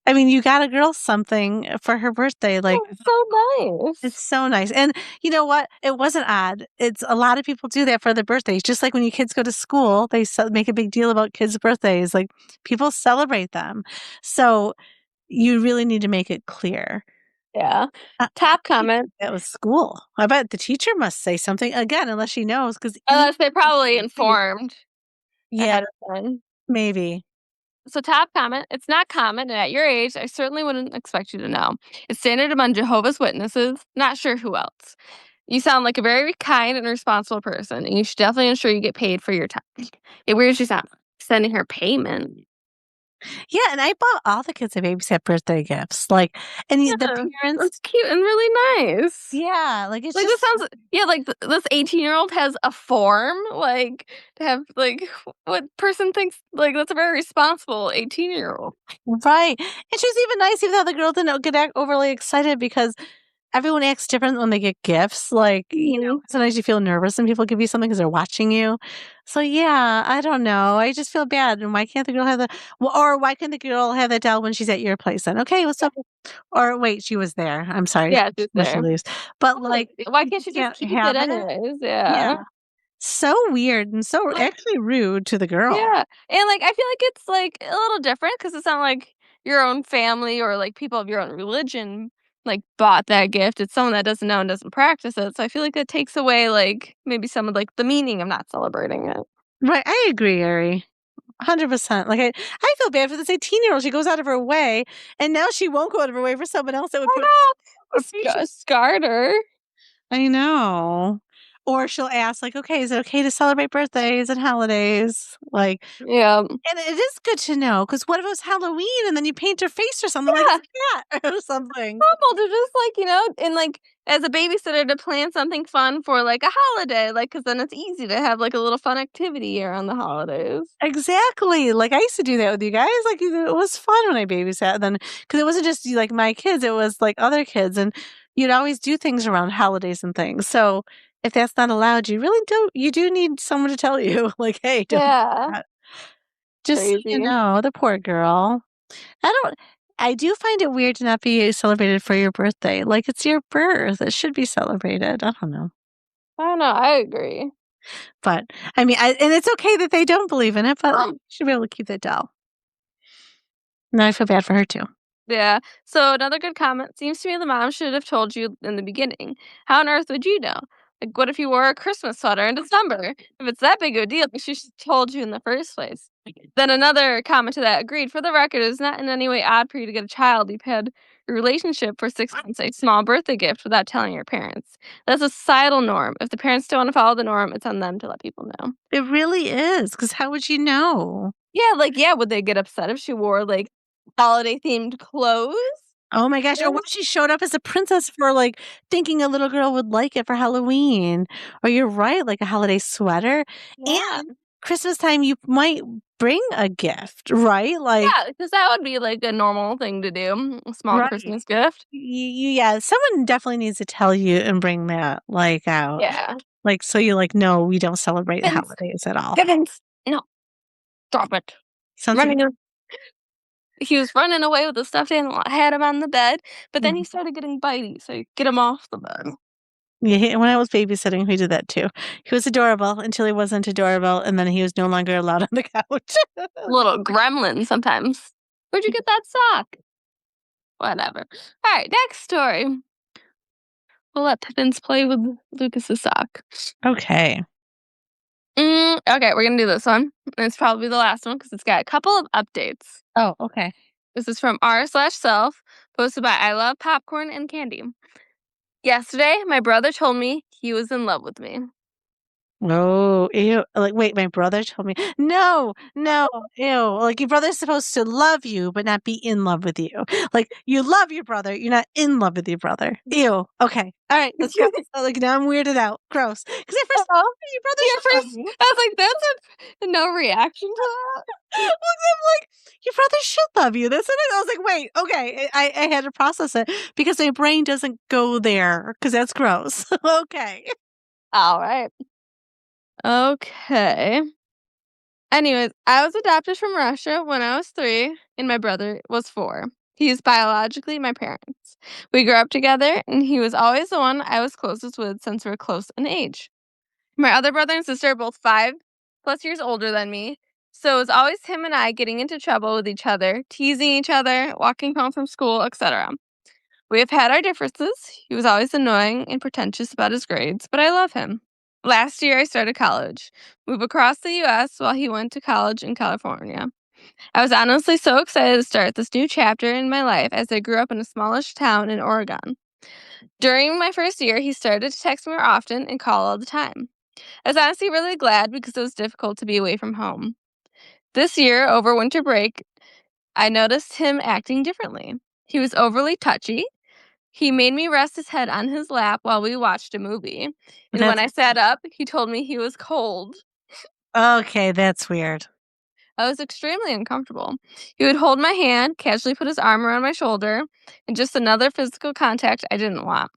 [SPEAKER 2] I mean, you got a girl something for her birthday. Like,
[SPEAKER 1] Oh, so
[SPEAKER 2] it's
[SPEAKER 1] nice.
[SPEAKER 2] so nice. And you know what? It wasn't odd. It's a lot of people do that for their birthdays. Just like when your kids go to school, they make a big deal about kids' birthdays. Like, people celebrate them. So you really need to make it clear.
[SPEAKER 1] Yeah.
[SPEAKER 2] How
[SPEAKER 1] Top
[SPEAKER 2] do you
[SPEAKER 1] comment.
[SPEAKER 2] do that with school? I bet the teacher must say something again, unless she knows, because
[SPEAKER 1] Unless they probably informed
[SPEAKER 2] yeah,
[SPEAKER 1] ahead of time.
[SPEAKER 2] maybe.
[SPEAKER 1] So top comment, it's not common, and at your age, I certainly wouldn't expect you to know. It's standard among Jehovah's Witnesses, not sure who else. You sound like a very kind and responsible person, and you should definitely ensure you get paid for your time. It weirds you sound sending her payment.
[SPEAKER 2] Yeah, and I bought all the kids a babysit birthday gifts, like, and the
[SPEAKER 1] Yeah,
[SPEAKER 2] parents
[SPEAKER 1] that's cute and really nice.
[SPEAKER 2] yeah, like, it's
[SPEAKER 1] Like, this
[SPEAKER 2] just
[SPEAKER 1] sounds yeah, like, this 18-year-old has a form, like, to have, like, what person thinks like, that's a very responsible 18-year-old.
[SPEAKER 2] right, and she's even nice even though the girl didn't get overly excited because everyone acts different when they get gifts, like,
[SPEAKER 1] Mhm.
[SPEAKER 2] sometimes you feel nervous when people give you something because 'cause they're watching you. So, yeah, I don't know, I just feel bad, and why can't the girl have the or why can't the girl have that doll when she's at your place then? "Okay, what's
[SPEAKER 1] Yeah,
[SPEAKER 2] up?" Or wait, she was there, I'm sorry,
[SPEAKER 1] yeah, she's
[SPEAKER 2] when she
[SPEAKER 1] there.
[SPEAKER 2] leaves, but,
[SPEAKER 1] Oh,
[SPEAKER 2] like,
[SPEAKER 1] why
[SPEAKER 2] you
[SPEAKER 1] can't she just
[SPEAKER 2] can't
[SPEAKER 1] keep it
[SPEAKER 2] have it?
[SPEAKER 1] anyways?
[SPEAKER 2] Yeah.
[SPEAKER 1] Yeah.
[SPEAKER 2] So weird and so actually rude to the girl.
[SPEAKER 1] Yeah, and, like, I feel like it's, like, a little different because it's not like your own family or, like, people of your own religion, like, bought that gift. It's someone that doesn't know and doesn't practice it, so I feel like that takes away, like, maybe some of, like, the meaning of not celebrating it.
[SPEAKER 2] Right, I agree, Ari. 100%. Like, I feel bad for this 18-year-old. She goes out of her way, and now she won't go out of her way for someone else that would
[SPEAKER 1] I
[SPEAKER 2] put
[SPEAKER 1] know.
[SPEAKER 2] appreciate
[SPEAKER 1] Scarred her.
[SPEAKER 2] I know. Or she'll ask, like, "Okay, is it okay to celebrate birthdays and holidays?" Like,
[SPEAKER 1] Yeah.
[SPEAKER 2] and it is good to know because what if it was Halloween and then you paint her face or something like
[SPEAKER 1] Yeah.
[SPEAKER 2] that or something?
[SPEAKER 1] Normal to just, like, and, like, as a babysitter to plan something fun for, like, a holiday, like, because then it's easy to have, like, a little fun activity around the holidays.
[SPEAKER 2] Exactly, like, I used to do that with you guys, like, it was fun when I babysat then because it wasn't just, like, my kids, it was, like, other kids, and you'd always do things around holidays and things, so if that's not allowed, you do need someone to tell you, like, "Hey, don't do
[SPEAKER 1] Yeah.
[SPEAKER 2] that." Just so you
[SPEAKER 1] Crazy.
[SPEAKER 2] know, the poor girl. I do find it weird to not be celebrated for your birthday, like, it's your birth, it should be celebrated, I don't know,
[SPEAKER 1] I don't know, I agree.
[SPEAKER 2] but, I mean, and it's okay that they don't believe in it, but, like, you should be able to keep that doll. Now I feel bad for her too.
[SPEAKER 1] Yeah. So another good comment seems to me the mom should have told you in the beginning. How on earth would you know? Like, what if you wore a Christmas sweater in December? If it's that big of a deal, she should have told you in the first place. Then another comment to that agreed. For the record, it's not in any way odd for you to get a child. You've had a relationship for 6 months, a small birthday gift without telling your parents. That's a societal norm. If the parents don't want to follow the norm, it's on them to let people know.
[SPEAKER 2] It really is, because how would you know?
[SPEAKER 1] Yeah, like, yeah, would they get upset if she wore, like, holiday themed clothes?
[SPEAKER 2] Oh my gosh, or
[SPEAKER 1] Yeah.
[SPEAKER 2] what if she showed up as a princess for, like, thinking a little girl would like it for Halloween? Or you're right, like a holiday sweater,
[SPEAKER 1] Yeah.
[SPEAKER 2] and Christmas time, you might bring a gift, right? Like
[SPEAKER 1] Yeah, because that would be, like, a normal thing to do, a small
[SPEAKER 2] right.
[SPEAKER 1] Christmas gift.
[SPEAKER 2] Yeah, someone definitely needs to tell you and bring that, like, out.
[SPEAKER 1] Yeah.
[SPEAKER 2] Like, so you like, "No, we don't celebrate
[SPEAKER 1] Pippins,
[SPEAKER 2] holidays at all."
[SPEAKER 1] Pippins, no, drop it.
[SPEAKER 2] Sounds like
[SPEAKER 1] Running a he was running away with the stuffed animal. I had him on the bed, but then he
[SPEAKER 2] mhm.
[SPEAKER 1] started getting bitey, so you get him off the bed.
[SPEAKER 2] Yeah, when I was babysitting, we did that too. He was adorable until he wasn't adorable, and then he was no longer allowed on the couch.
[SPEAKER 1] Little gremlin sometimes. "Where'd you get that sock?" Whatever. Alright, next story. We'll let Pippins play with Lucas's sock.
[SPEAKER 2] Okay.
[SPEAKER 1] Okay, we're gonna do this one. And it's probably the last one because it's got a couple of updates.
[SPEAKER 2] Oh, okay.
[SPEAKER 1] This is from r/self, posted by I love popcorn and candy. Yesterday, my brother told me he was in love with me.
[SPEAKER 2] Oh, ew. Like, wait, my brother told me, no, no, ew. Like, your brother's supposed to love you, but not be in love with you. Like, you love your brother, you're not in love with your brother. Ew. Okay. All right. That's gross. Like, now I'm weirded out. Gross. Because at first,
[SPEAKER 1] Oh,
[SPEAKER 2] your brother
[SPEAKER 1] yeah,
[SPEAKER 2] should love
[SPEAKER 1] first
[SPEAKER 2] you.
[SPEAKER 1] I was like, "That's no reaction to that."
[SPEAKER 2] Well, I'm like, your brother should love you. That's what I was like, wait, okay. I had to process it because my brain doesn't go there because that's gross. Okay.
[SPEAKER 1] Alright. Okay. Anyways, I was adopted from Russia when I was 3, and my brother was 4. He is biologically my parents. We grew up together, and he was always the one I was closest with since we're close in age. My other brother and sister are both 5 plus years older than me, so it was always him and I getting into trouble with each other, teasing each other, walking home from school, etc. We have had our differences. He was always annoying and pretentious about his grades, but I love him. Last year, I started college, moved across the US while he went to college in California. I was honestly so excited to start this new chapter in my life as I grew up in a smallish town in Oregon. During my first year, he started to text me more often and call all the time. I was honestly really glad because it was difficult to be away from home. This year, over winter break, I noticed him acting differently. He was overly touchy. He made me rest his head on his lap while we watched a movie. And when
[SPEAKER 2] That's
[SPEAKER 1] I sat up, he told me he was cold.
[SPEAKER 2] okay. That's weird.
[SPEAKER 1] I was extremely uncomfortable. He would hold my hand, casually put his arm around my shoulder, and just another physical contact I didn't want.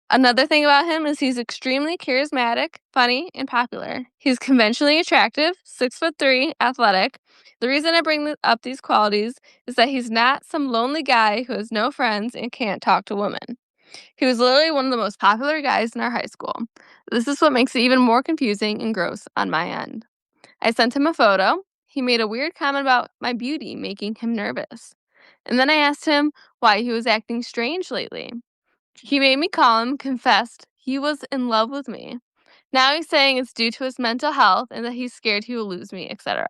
[SPEAKER 1] Another thing about him is he's extremely charismatic, funny, and popular. He's conventionally attractive, 6'3", athletic. The reason I bring up these qualities is that he's not some lonely guy who has no friends and can't talk to women. He was literally one of the most popular guys in our high school. This is what makes it even more confusing and gross on my end. I sent him a photo. He made a weird comment about my beauty making him nervous. And then I asked him why he was acting strange lately. He made me call him, confessed he was in love with me. Now he's saying it's due to his mental health and that he's scared he will lose me, etc.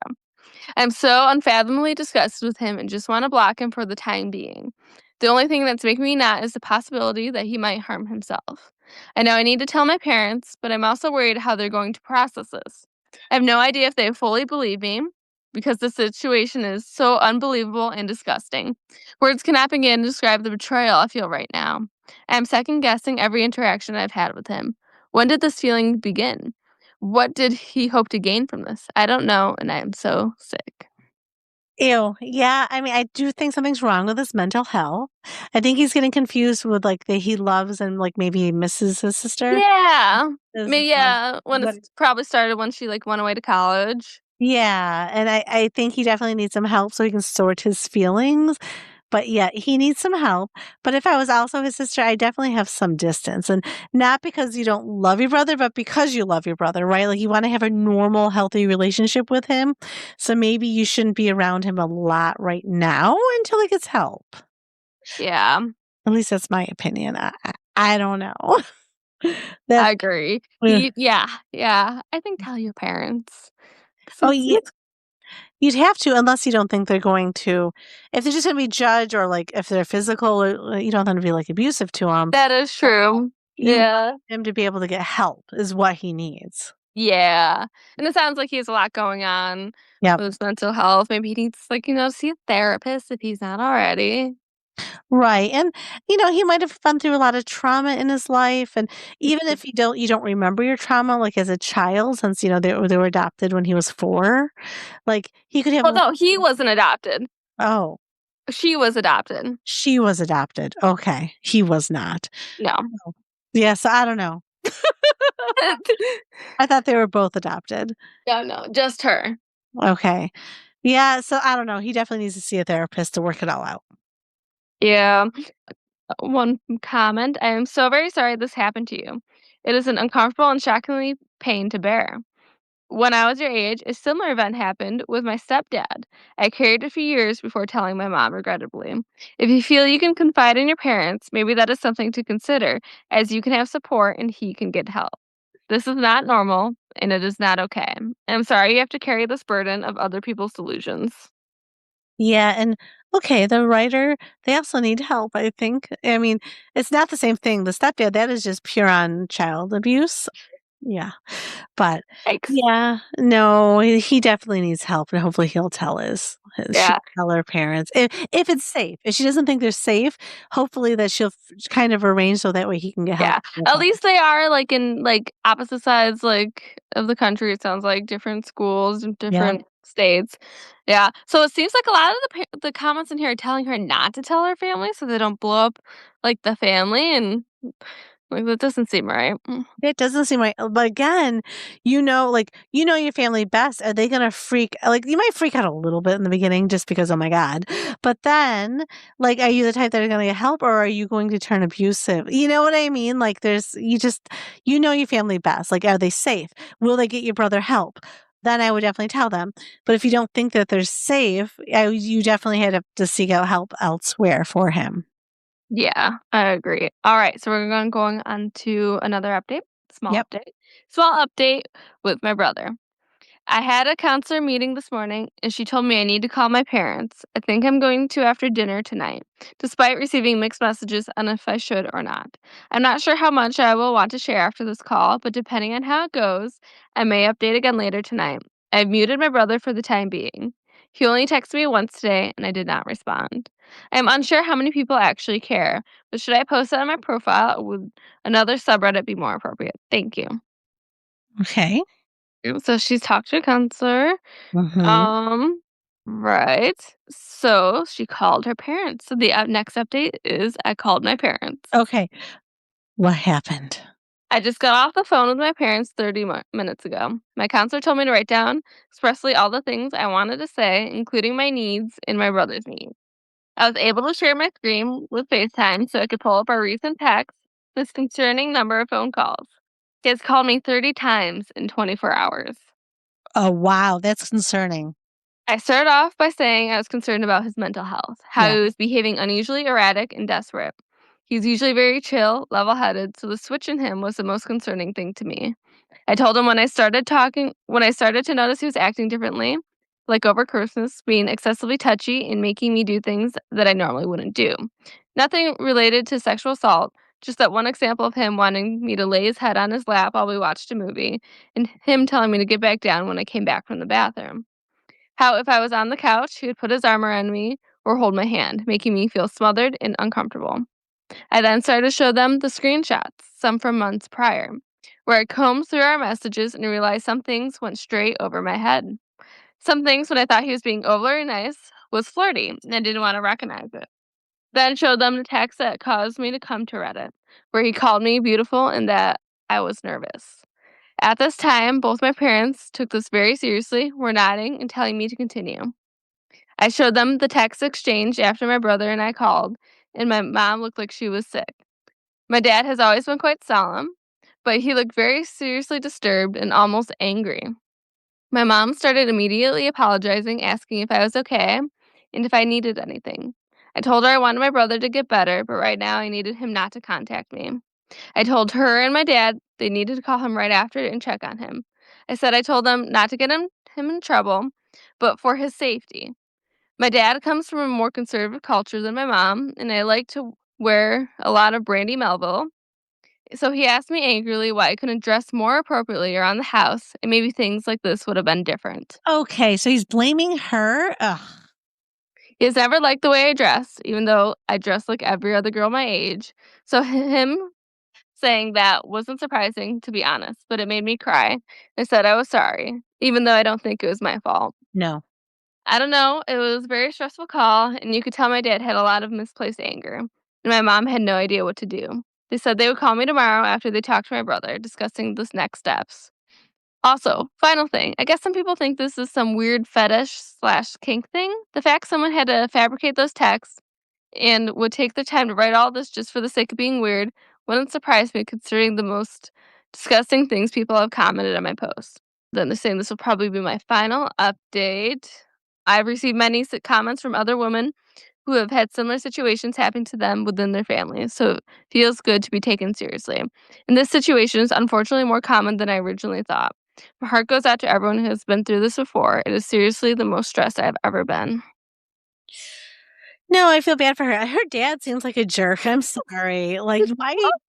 [SPEAKER 1] I'm so unfathomably disgusted with him and just want to block him for the time being. The only thing that's making me not is the possibility that he might harm himself. I know I need to tell my parents, but I'm also worried how they're going to process this. I have no idea if they fully believe me because the situation is so unbelievable and disgusting. Words cannot begin to describe the betrayal I feel right now. I am second guessing every interaction I've had with him. When did this feeling begin? What did he hope to gain from this? I don't know, and I am so sick.
[SPEAKER 2] Ew. Yeah. I mean, I do think something's wrong with his mental health. I think he's getting confused with like the he loves and like maybe he misses his sister.
[SPEAKER 1] Yeah.
[SPEAKER 2] Is,
[SPEAKER 1] Maybe, yeah, when
[SPEAKER 2] what
[SPEAKER 1] it's probably started when she, like, went away to college.
[SPEAKER 2] yeah, and I think he definitely needs some help so he can sort his feelings. But yeah, he needs some help. But if I was also his sister, I definitely have some distance. And not because you don't love your brother, but because you love your brother, right? Like you want to have a normal, healthy relationship with him. So maybe you shouldn't be around him a lot right now until he gets help.
[SPEAKER 1] Yeah,
[SPEAKER 2] At least that's my opinion. I don't know.
[SPEAKER 1] I
[SPEAKER 2] That's
[SPEAKER 1] agree.
[SPEAKER 2] ugh.
[SPEAKER 1] Yeah, I think tell your parents 'cause
[SPEAKER 2] Oh,
[SPEAKER 1] it's
[SPEAKER 2] yeah.
[SPEAKER 1] it's
[SPEAKER 2] You'd have to, unless you don't think they're going to, if they're just going to be judged or like if they're physical, you don't want to be like abusive to them.
[SPEAKER 1] that is true.
[SPEAKER 2] You want
[SPEAKER 1] Yeah.
[SPEAKER 2] him to be able to get help is what he needs.
[SPEAKER 1] Yeah, and it sounds like he has a lot going on
[SPEAKER 2] Yep.
[SPEAKER 1] with his mental health. Maybe he needs, like, to see a therapist if he's not already.
[SPEAKER 2] Right. And he might have gone through a lot of trauma in his life. And even if you don't remember your trauma like as a child, since they were adopted when he was 4, like he could have
[SPEAKER 1] Well, no, he wasn't adopted.
[SPEAKER 2] oh,
[SPEAKER 1] She was adopted.
[SPEAKER 2] she was adopted. Okay. He was not.
[SPEAKER 1] No.
[SPEAKER 2] Oh. Yeah, so I don't know. I thought they were both adopted.
[SPEAKER 1] No, just her.
[SPEAKER 2] Okay. Yeah, so I don't know. He definitely needs to see a therapist to work it all out.
[SPEAKER 1] Yeah. One comment, I am so very sorry this happened to you. It is an uncomfortable and shockingly pain to bear. When I was your age, a similar event happened with my stepdad. I carried it for years before telling my mom, regrettably. If you feel you can confide in your parents, maybe that is something to consider, as you can have support and he can get help. This is not normal, and it is not okay. I'm sorry you have to carry this burden of other people's delusions.
[SPEAKER 2] Yeah, and okay, the writer, they also need help, I think. I mean, it's not the same thing. The stepdad, that is just pure on child abuse. Yeah. But
[SPEAKER 1] Yikes.
[SPEAKER 2] yeah, no, he definitely needs help, and hopefully he'll tell she
[SPEAKER 1] Yeah,
[SPEAKER 2] tell her parents if it's safe. If she doesn't think they're safe, hopefully that she'll kind of arrange so that way he can get help.
[SPEAKER 1] yeah. At least they are, like, in, like, opposite sides, like, of the country, it sounds like, different schools in
[SPEAKER 2] Yeah.
[SPEAKER 1] different states. Yeah. So it seems like a lot of the comments in here are telling her not to tell her family so they don't blow up, like, the family, and, like, that doesn't seem right.
[SPEAKER 2] It doesn't seem right, but again, your family best. Are they gonna you might freak out a little bit in the beginning just because, "Oh my god," but then, are you the type that are gonna get help, or are you going to turn abusive? You know what I mean? Your family best. Are they safe? Will they get your brother help? Then I would definitely tell them, but if you don't think that they're safe, you definitely had to seek out help elsewhere for him.
[SPEAKER 1] Yeah, I agree. Alright, so we're going on to another update, small
[SPEAKER 2] Yep.
[SPEAKER 1] update. Small update with my brother. I had a counselor meeting this morning, and she told me I need to call my parents. I think I'm going to after dinner tonight, despite receiving mixed messages on if I should or not. I'm not sure how much I will want to share after this call, but depending on how it goes, I may update again later tonight. I've muted my brother for the time being. He only texted me once today, and I did not respond. I am unsure how many people actually care, but should I post it on my profile, or would another subreddit be more appropriate? Thank you.
[SPEAKER 2] Okay.
[SPEAKER 1] So she's talked to a counselor.
[SPEAKER 2] Mhm.
[SPEAKER 1] Um, right. So she called her parents. So the next update is I called my parents.
[SPEAKER 2] Okay. What happened?
[SPEAKER 1] I just got off the phone with my parents 30 minutes ago. My counselor told me to write down expressly all the things I wanted to say, including my needs and my brother's needs. I was able to share my screen with FaceTime so I could pull up our recent texts, this concerning number of phone calls. He has called me 30 times in 24 hours.
[SPEAKER 2] Oh, wow, that's concerning.
[SPEAKER 1] I started off by saying I was concerned about his mental health, how
[SPEAKER 2] Yeah.
[SPEAKER 1] he was behaving unusually erratic and desperate. He's usually very chill, level headed, so the switch in him was the most concerning thing to me. I told him when I started to notice he was acting differently, like over Christmas, being excessively touchy and making me do things that I normally wouldn't do. Nothing related to sexual assault, just that one example of him wanting me to lay his head on his lap while we watched a movie, and him telling me to get back down when I came back from the bathroom. How if I was on the couch, he would put his arm around me or hold my hand, making me feel smothered and uncomfortable. I then started to show them the screenshots, some from months prior, where I combed through our messages and realized some things went straight over my head. Some things, when I thought he was being overly nice, was flirty and I didn't want to recognize it. Then showed them the text that caused me to come to Reddit, where he called me beautiful and that I was nervous. At this time, both my parents took this very seriously, were nodding and telling me to continue. I showed them the text exchange after my brother and I called, and my mom looked like she was sick. My dad has always been quite solemn, but he looked very seriously disturbed and almost angry. My mom started immediately apologizing, asking if I was okay and if I needed anything. I told her I wanted my brother to get better, but right now I needed him not to contact me. I told her and my dad they needed to call him right after and check on him. I said I told them not to get him in trouble, but for his safety. My dad comes from a more conservative culture than my mom, and I like to wear a lot of Brandy Melville. So he asked me angrily why I couldn't dress more appropriately around the house, and maybe things like this would have been different.
[SPEAKER 2] Okay, so he's blaming her? Ugh.
[SPEAKER 1] He has never liked the way I dress, even though I dress like every other girl my age. So him saying that wasn't surprising, to be honest, but it made me cry. I said I was sorry, even though I don't think it was my fault.
[SPEAKER 2] No.
[SPEAKER 1] I don't know, it was a very stressful call, and you could tell my dad had a lot of misplaced anger, and my mom had no idea what to do. They said they would call me tomorrow after they talked to my brother, discussing the next steps. Also, final thing, I guess some people think this is some weird fetish/kink thing. The fact someone had to fabricate those texts and would take the time to write all this just for the sake of being weird wouldn't surprise me considering the most disgusting things people have commented on my post. Then they're saying this will probably be my final update. I've received many comments from other women who have had similar situations happen to them within their families, so it feels good to be taken seriously. And this situation is unfortunately more common than I originally thought. My heart goes out to everyone who has been through this before. It is seriously the most stressed I've ever been.
[SPEAKER 2] No, I feel bad for her. Her dad seems like a jerk. I'm sorry. Why this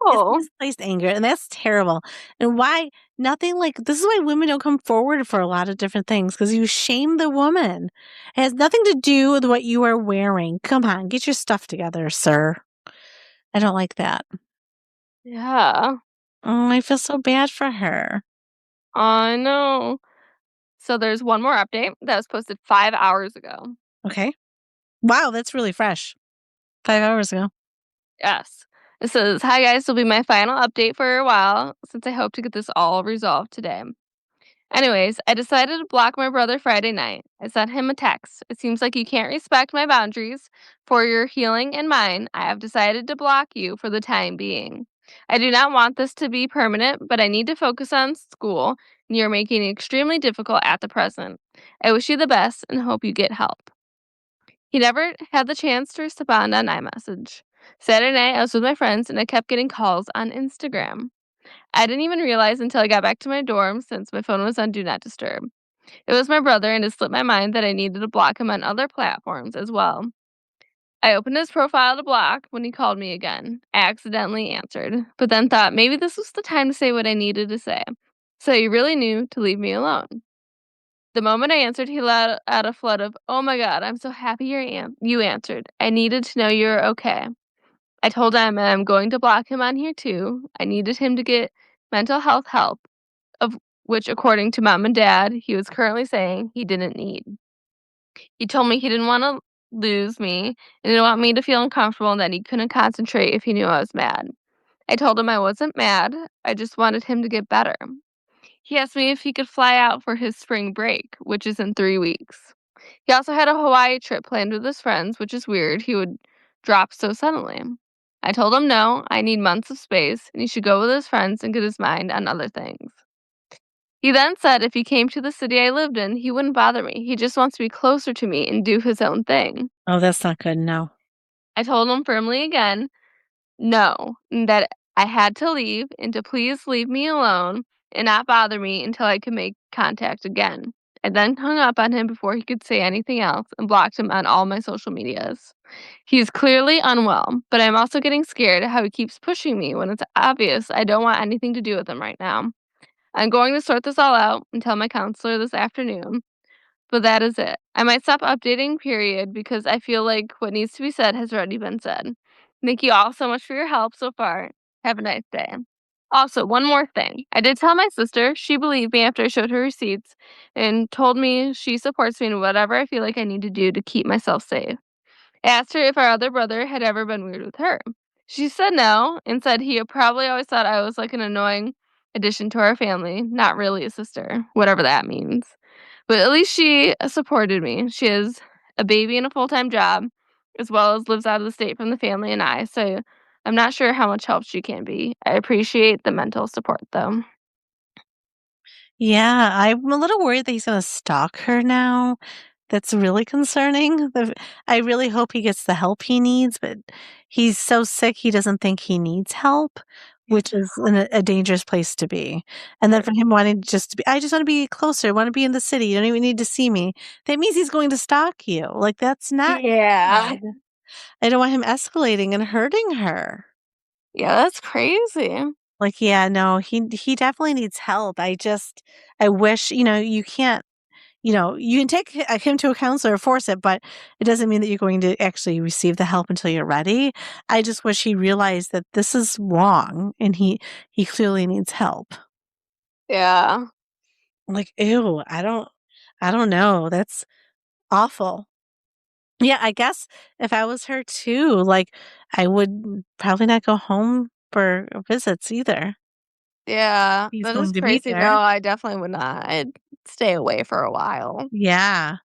[SPEAKER 1] Oh,
[SPEAKER 2] misplaced anger? And that's terrible. And why Nothing like this is why women don't come forward for a lot of different things because you shame the woman. It has nothing to do with what you are wearing. Come on, get your stuff together, sir. I don't like that.
[SPEAKER 1] Yeah.
[SPEAKER 2] Oh, I feel so bad for her.
[SPEAKER 1] I know. So there's one more update that was posted 5 hours ago.
[SPEAKER 2] Okay. Wow, that's really fresh. 5 hours ago.
[SPEAKER 1] Yes. It says, "Hi guys, this will be my final update for a while since I hope to get this all resolved today. Anyways, I decided to block my brother Friday night. I sent him a text. It seems like you can't respect my boundaries. For your healing and mine, I have decided to block you for the time being. I do not want this to be permanent, but I need to focus on school, and you're making it extremely difficult at the present. I wish you the best and hope you get help." He never had the chance to respond on iMessage. Saturday night, I was with my friends and I kept getting calls on Instagram. I didn't even realize until I got back to my dorm since my phone was on Do Not Disturb. It was my brother, and it slipped my mind that I needed to block him on other platforms as well. I opened his profile to block when he called me again. I accidentally answered, but then thought maybe this was the time to say what I needed to say. So he really knew to leave me alone. The moment I answered, he let out a flood of, "Oh my god, I'm so happy you answered. I needed to know you're okay." I told him I'm going to block him on here too. I needed him to get mental health help, of which, according to mom and dad, he was currently saying he didn't need. He told me he didn't want to lose me and didn't want me to feel uncomfortable and that he couldn't concentrate if he knew I was mad. I told him I wasn't mad. I just wanted him to get better. He asked me if he could fly out for his spring break, which is in 3 weeks. He also had a Hawaii trip planned with his friends, which is weird. He would drop so suddenly. I told him no, I need months of space, and he should go with his friends and get his mind on other things. He then said if he came to the city I lived in, he wouldn't bother me. He just wants to be closer to me and do his own thing.
[SPEAKER 2] Oh, that's not good. No.
[SPEAKER 1] I told him firmly again, no, and that I had to leave and to please leave me alone and not bother me until I could make contact again. I then hung up on him before he could say anything else and blocked him on all my social medias. He's clearly unwell, but I'm also getting scared at how he keeps pushing me when it's obvious I don't want anything to do with him right now. I'm going to sort this all out and tell my counselor this afternoon, but that is it. I might stop updating, period, because I feel like what needs to be said has already been said. Thank you all so much for your help so far. Have a nice day. Also, one more thing. I did tell my sister. She believed me after I showed her receipts and told me she supports me in whatever I feel like I need to do to keep myself safe. I asked her if our other brother had ever been weird with her. She said no and said he had probably always thought I was like an annoying addition to our family, not really a sister, whatever that means. But at least she supported me. She has a baby and a full-time job, as well as lives out of the state from the family and I. So I'm not sure how much help she can be. I appreciate the mental support, though.
[SPEAKER 2] Yeah, I'm a little worried that he's gonna stalk her now. That's really concerning. I really hope he gets the help he needs, but he's so sick he doesn't think he needs help, which is a dangerous place to be. And then
[SPEAKER 1] Right.
[SPEAKER 2] for him wanting just to be, I just want to be closer. I want to be in the city. You don't even need to see me. That means he's going to stalk you. Like that's not
[SPEAKER 1] Yeah.
[SPEAKER 2] good. I don't want him escalating and hurting her.
[SPEAKER 1] Yeah, that's crazy.
[SPEAKER 2] Like, yeah, no, he definitely needs help. I wish, you can't, you can take him to a counselor or force it, but it doesn't mean that you're going to actually receive the help until you're ready. I just wish he realized that this is wrong and he clearly needs help.
[SPEAKER 1] Yeah.
[SPEAKER 2] Like, ew, I don't know. That's awful. Yeah, I guess if I was her too, like I would probably not go home for visits either.
[SPEAKER 1] Yeah,
[SPEAKER 2] He's
[SPEAKER 1] that is
[SPEAKER 2] going to be
[SPEAKER 1] crazy. No,
[SPEAKER 2] there.
[SPEAKER 1] I definitely would not. I'd stay away for a while.
[SPEAKER 2] Yeah.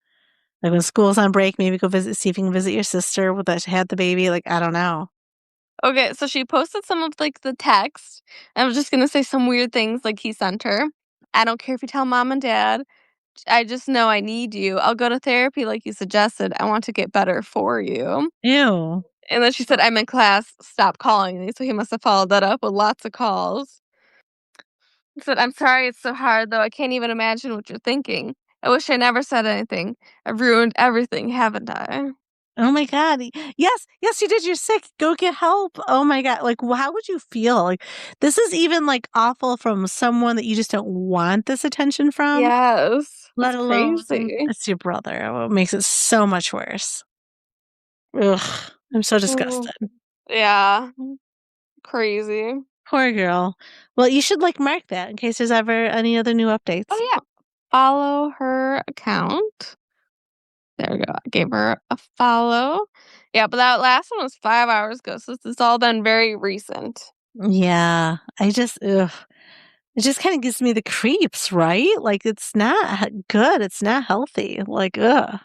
[SPEAKER 2] Like when school's on break, maybe go visit, see if you can visit your sister with that had the baby. Like, I don't know.
[SPEAKER 1] Okay, so she posted some of like the text. I was just gonna say some weird things like he sent her. "I don't care if you tell mom and dad. I just know I need you. I'll go to therapy like you suggested. I want to get better for you."
[SPEAKER 2] Ew.
[SPEAKER 1] And then she said, "I'm in class. Stop calling me." So he must have followed that up with lots of calls. He said, "I'm sorry it's so hard, though. I can't even imagine what you're thinking. I wish I never said anything. I've ruined everything, haven't I?"
[SPEAKER 2] Oh my God. Yes, yes, you did. You're sick. Go get help. Oh my God. Like, how would you feel? Like, this is even like awful from someone that you just don't want this attention from,
[SPEAKER 1] Yes.
[SPEAKER 2] let
[SPEAKER 1] It's
[SPEAKER 2] alone
[SPEAKER 1] crazy.
[SPEAKER 2] it's your brother. What makes it so much worse. Ugh, I'm so
[SPEAKER 1] Mm,
[SPEAKER 2] disgusted.
[SPEAKER 1] yeah. Crazy.
[SPEAKER 2] Poor girl. Well, you should like mark that in case there's ever any other new updates.
[SPEAKER 1] Oh, yeah. Follow her account. There we go. I gave her a follow. Yeah, but that last one was 5 hours ago, so it's all been very recent.
[SPEAKER 2] Yeah, ugh. It just kind of gives me the creeps, right? Like, it's not good. It's not healthy. Like, ugh.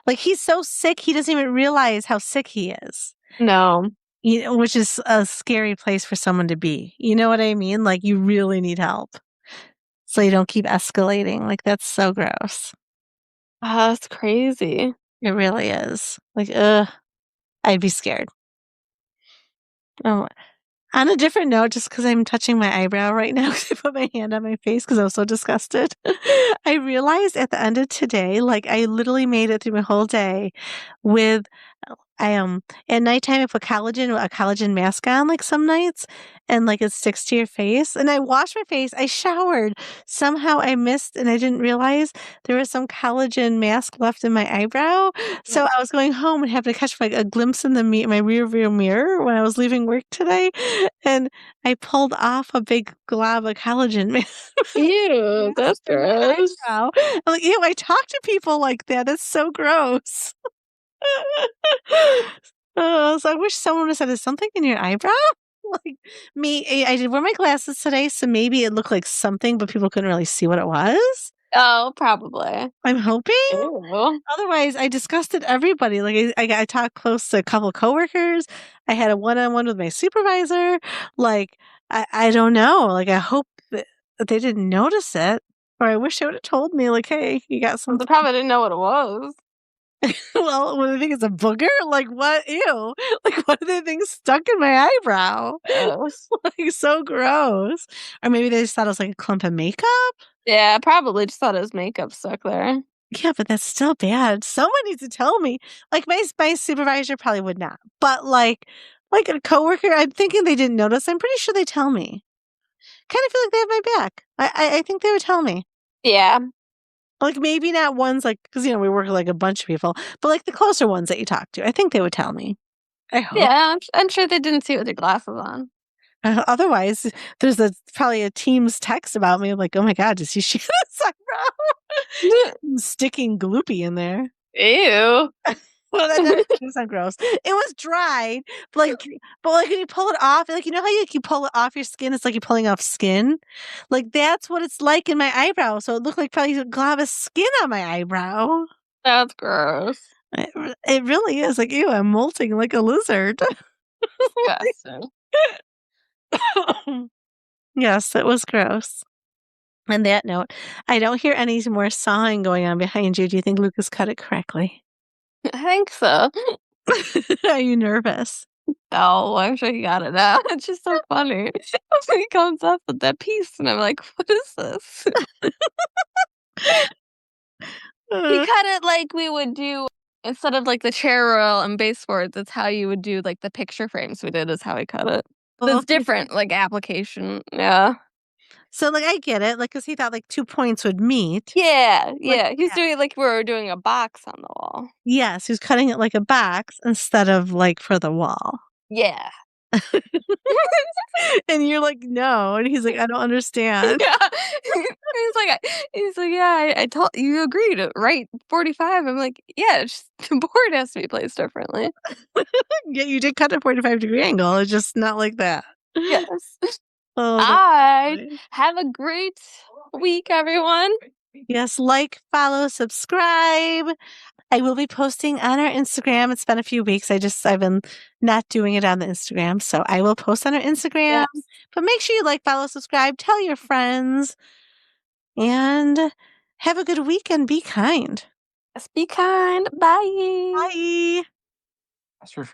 [SPEAKER 2] Like, he's so sick, he doesn't even realize how sick he is.
[SPEAKER 1] No.
[SPEAKER 2] You know, which is a scary place for someone to be. You know what I mean? Like, you really need help so you don't keep escalating. Like, that's so gross.
[SPEAKER 1] That's crazy.
[SPEAKER 2] It really is. Like, ugh, I'd be scared. Oh, on a different note, just because I'm touching my eyebrow right now, 'cause I put my hand on my face because I was so disgusted. I realized at the end of today, like I literally made it through my whole day with I at nighttime I put a collagen mask on like some nights and like it sticks to your face. And I washed my face, I showered. Somehow I missed and I didn't realize there was some collagen mask left in my eyebrow. So I was going home and having to catch like a glimpse in my rear view mirror when I was leaving work today. And I pulled off a big glob of collagen
[SPEAKER 1] Ew,
[SPEAKER 2] mask
[SPEAKER 1] that's
[SPEAKER 2] in my
[SPEAKER 1] gross.
[SPEAKER 2] eyebrow. I'm like, ew, I talk to people like that. That's so gross. So I wish someone would have said, "Is something in your eyebrow?" Like me, I did wear my glasses today, so maybe it looked like something, but people couldn't really see what it was.
[SPEAKER 1] Oh, probably.
[SPEAKER 2] I'm hoping.
[SPEAKER 1] Ew.
[SPEAKER 2] Otherwise, I disgusted everybody. Like I talked close to a couple coworkers. I had a one-on-one with my supervisor. Like I don't know. Like I hope that they didn't notice it, or I wish they would have told me. Like, hey, you got
[SPEAKER 1] Well, they
[SPEAKER 2] something.
[SPEAKER 1] probably didn't know what it was.
[SPEAKER 2] Well, when they think it's a booger, like what? Ew! Like what do they think stuck in my eyebrow?
[SPEAKER 1] Gross.
[SPEAKER 2] Like so gross. Or maybe they just thought it was like a clump of makeup.
[SPEAKER 1] Yeah, probably just thought it was makeup stuck there.
[SPEAKER 2] Yeah, but that's still bad. Someone needs to tell me. Like my supervisor probably would not, but like a coworker, I'm thinking they didn't notice. I'm pretty sure they tell me. Kind of feel like they have my back. I think they would tell me.
[SPEAKER 1] Yeah.
[SPEAKER 2] Like maybe not ones like because we work with like a bunch of people, but like the closer ones that you talk to, I think they would tell me. I hope.
[SPEAKER 1] Yeah, I'm sure they didn't see it with their glasses on.
[SPEAKER 2] Otherwise, there's probably a Teams text about me. I'm like, oh my god, does he share this eyebrow? Sticking gloopy in there.
[SPEAKER 1] Ew.
[SPEAKER 2] Well, that sound gross. It was dried, but like when you pull it off, like you know how you pull it off your skin, it's like you're pulling off skin. Like that's what it's like in my eyebrow. So it looked like probably a glob of skin on my eyebrow.
[SPEAKER 1] That's gross.
[SPEAKER 2] It really is like ew, I'm molting like a lizard.
[SPEAKER 1] Disgusting.
[SPEAKER 2] Yes, it was gross. On that note, I don't hear any more sawing going on behind you. Do you think Lucas cut it correctly?
[SPEAKER 1] I think so.
[SPEAKER 2] Are you nervous?
[SPEAKER 1] Oh, I'm sure he got it out. It's just so funny. He comes up with that piece, and I'm like, "What is this?" He
[SPEAKER 2] Uh,
[SPEAKER 1] cut it like we would do instead of, like, the chair rail and baseboards, it's how you would do, like, the picture frames we did is how he cut it. It's
[SPEAKER 2] okay,
[SPEAKER 1] different, like, application. Yeah.
[SPEAKER 2] so like I get it, like because he thought like 2 points would meet,
[SPEAKER 1] Yeah,
[SPEAKER 2] like
[SPEAKER 1] yeah. He's
[SPEAKER 2] that.
[SPEAKER 1] doing it like we were doing a box on the wall.
[SPEAKER 2] Yes, he was cutting it like a box instead of like for the wall.
[SPEAKER 1] Yeah.
[SPEAKER 2] And you're like, no, and he's like, I don't understand.
[SPEAKER 1] Yeah. He's like, "Yeah, I told you agreed, right? 45." I'm like, "Yeah, it's just the board has to be placed differently."
[SPEAKER 2] Yeah, you did cut a 45-degree angle. It's just not like that.
[SPEAKER 1] Yes.
[SPEAKER 2] Oh, that's
[SPEAKER 1] Alright.
[SPEAKER 2] funny.
[SPEAKER 1] Have a great week, everyone.
[SPEAKER 2] Yes, like, follow, subscribe. I will be posting on our Instagram. It's been a few weeks. I've been not doing it on the Instagram. So I will post on our Instagram.
[SPEAKER 1] Yes.
[SPEAKER 2] But make sure you like, follow, subscribe, tell your friends, and have a good week and be kind.
[SPEAKER 1] Be kind. Bye.
[SPEAKER 2] Bye.
[SPEAKER 3] That's for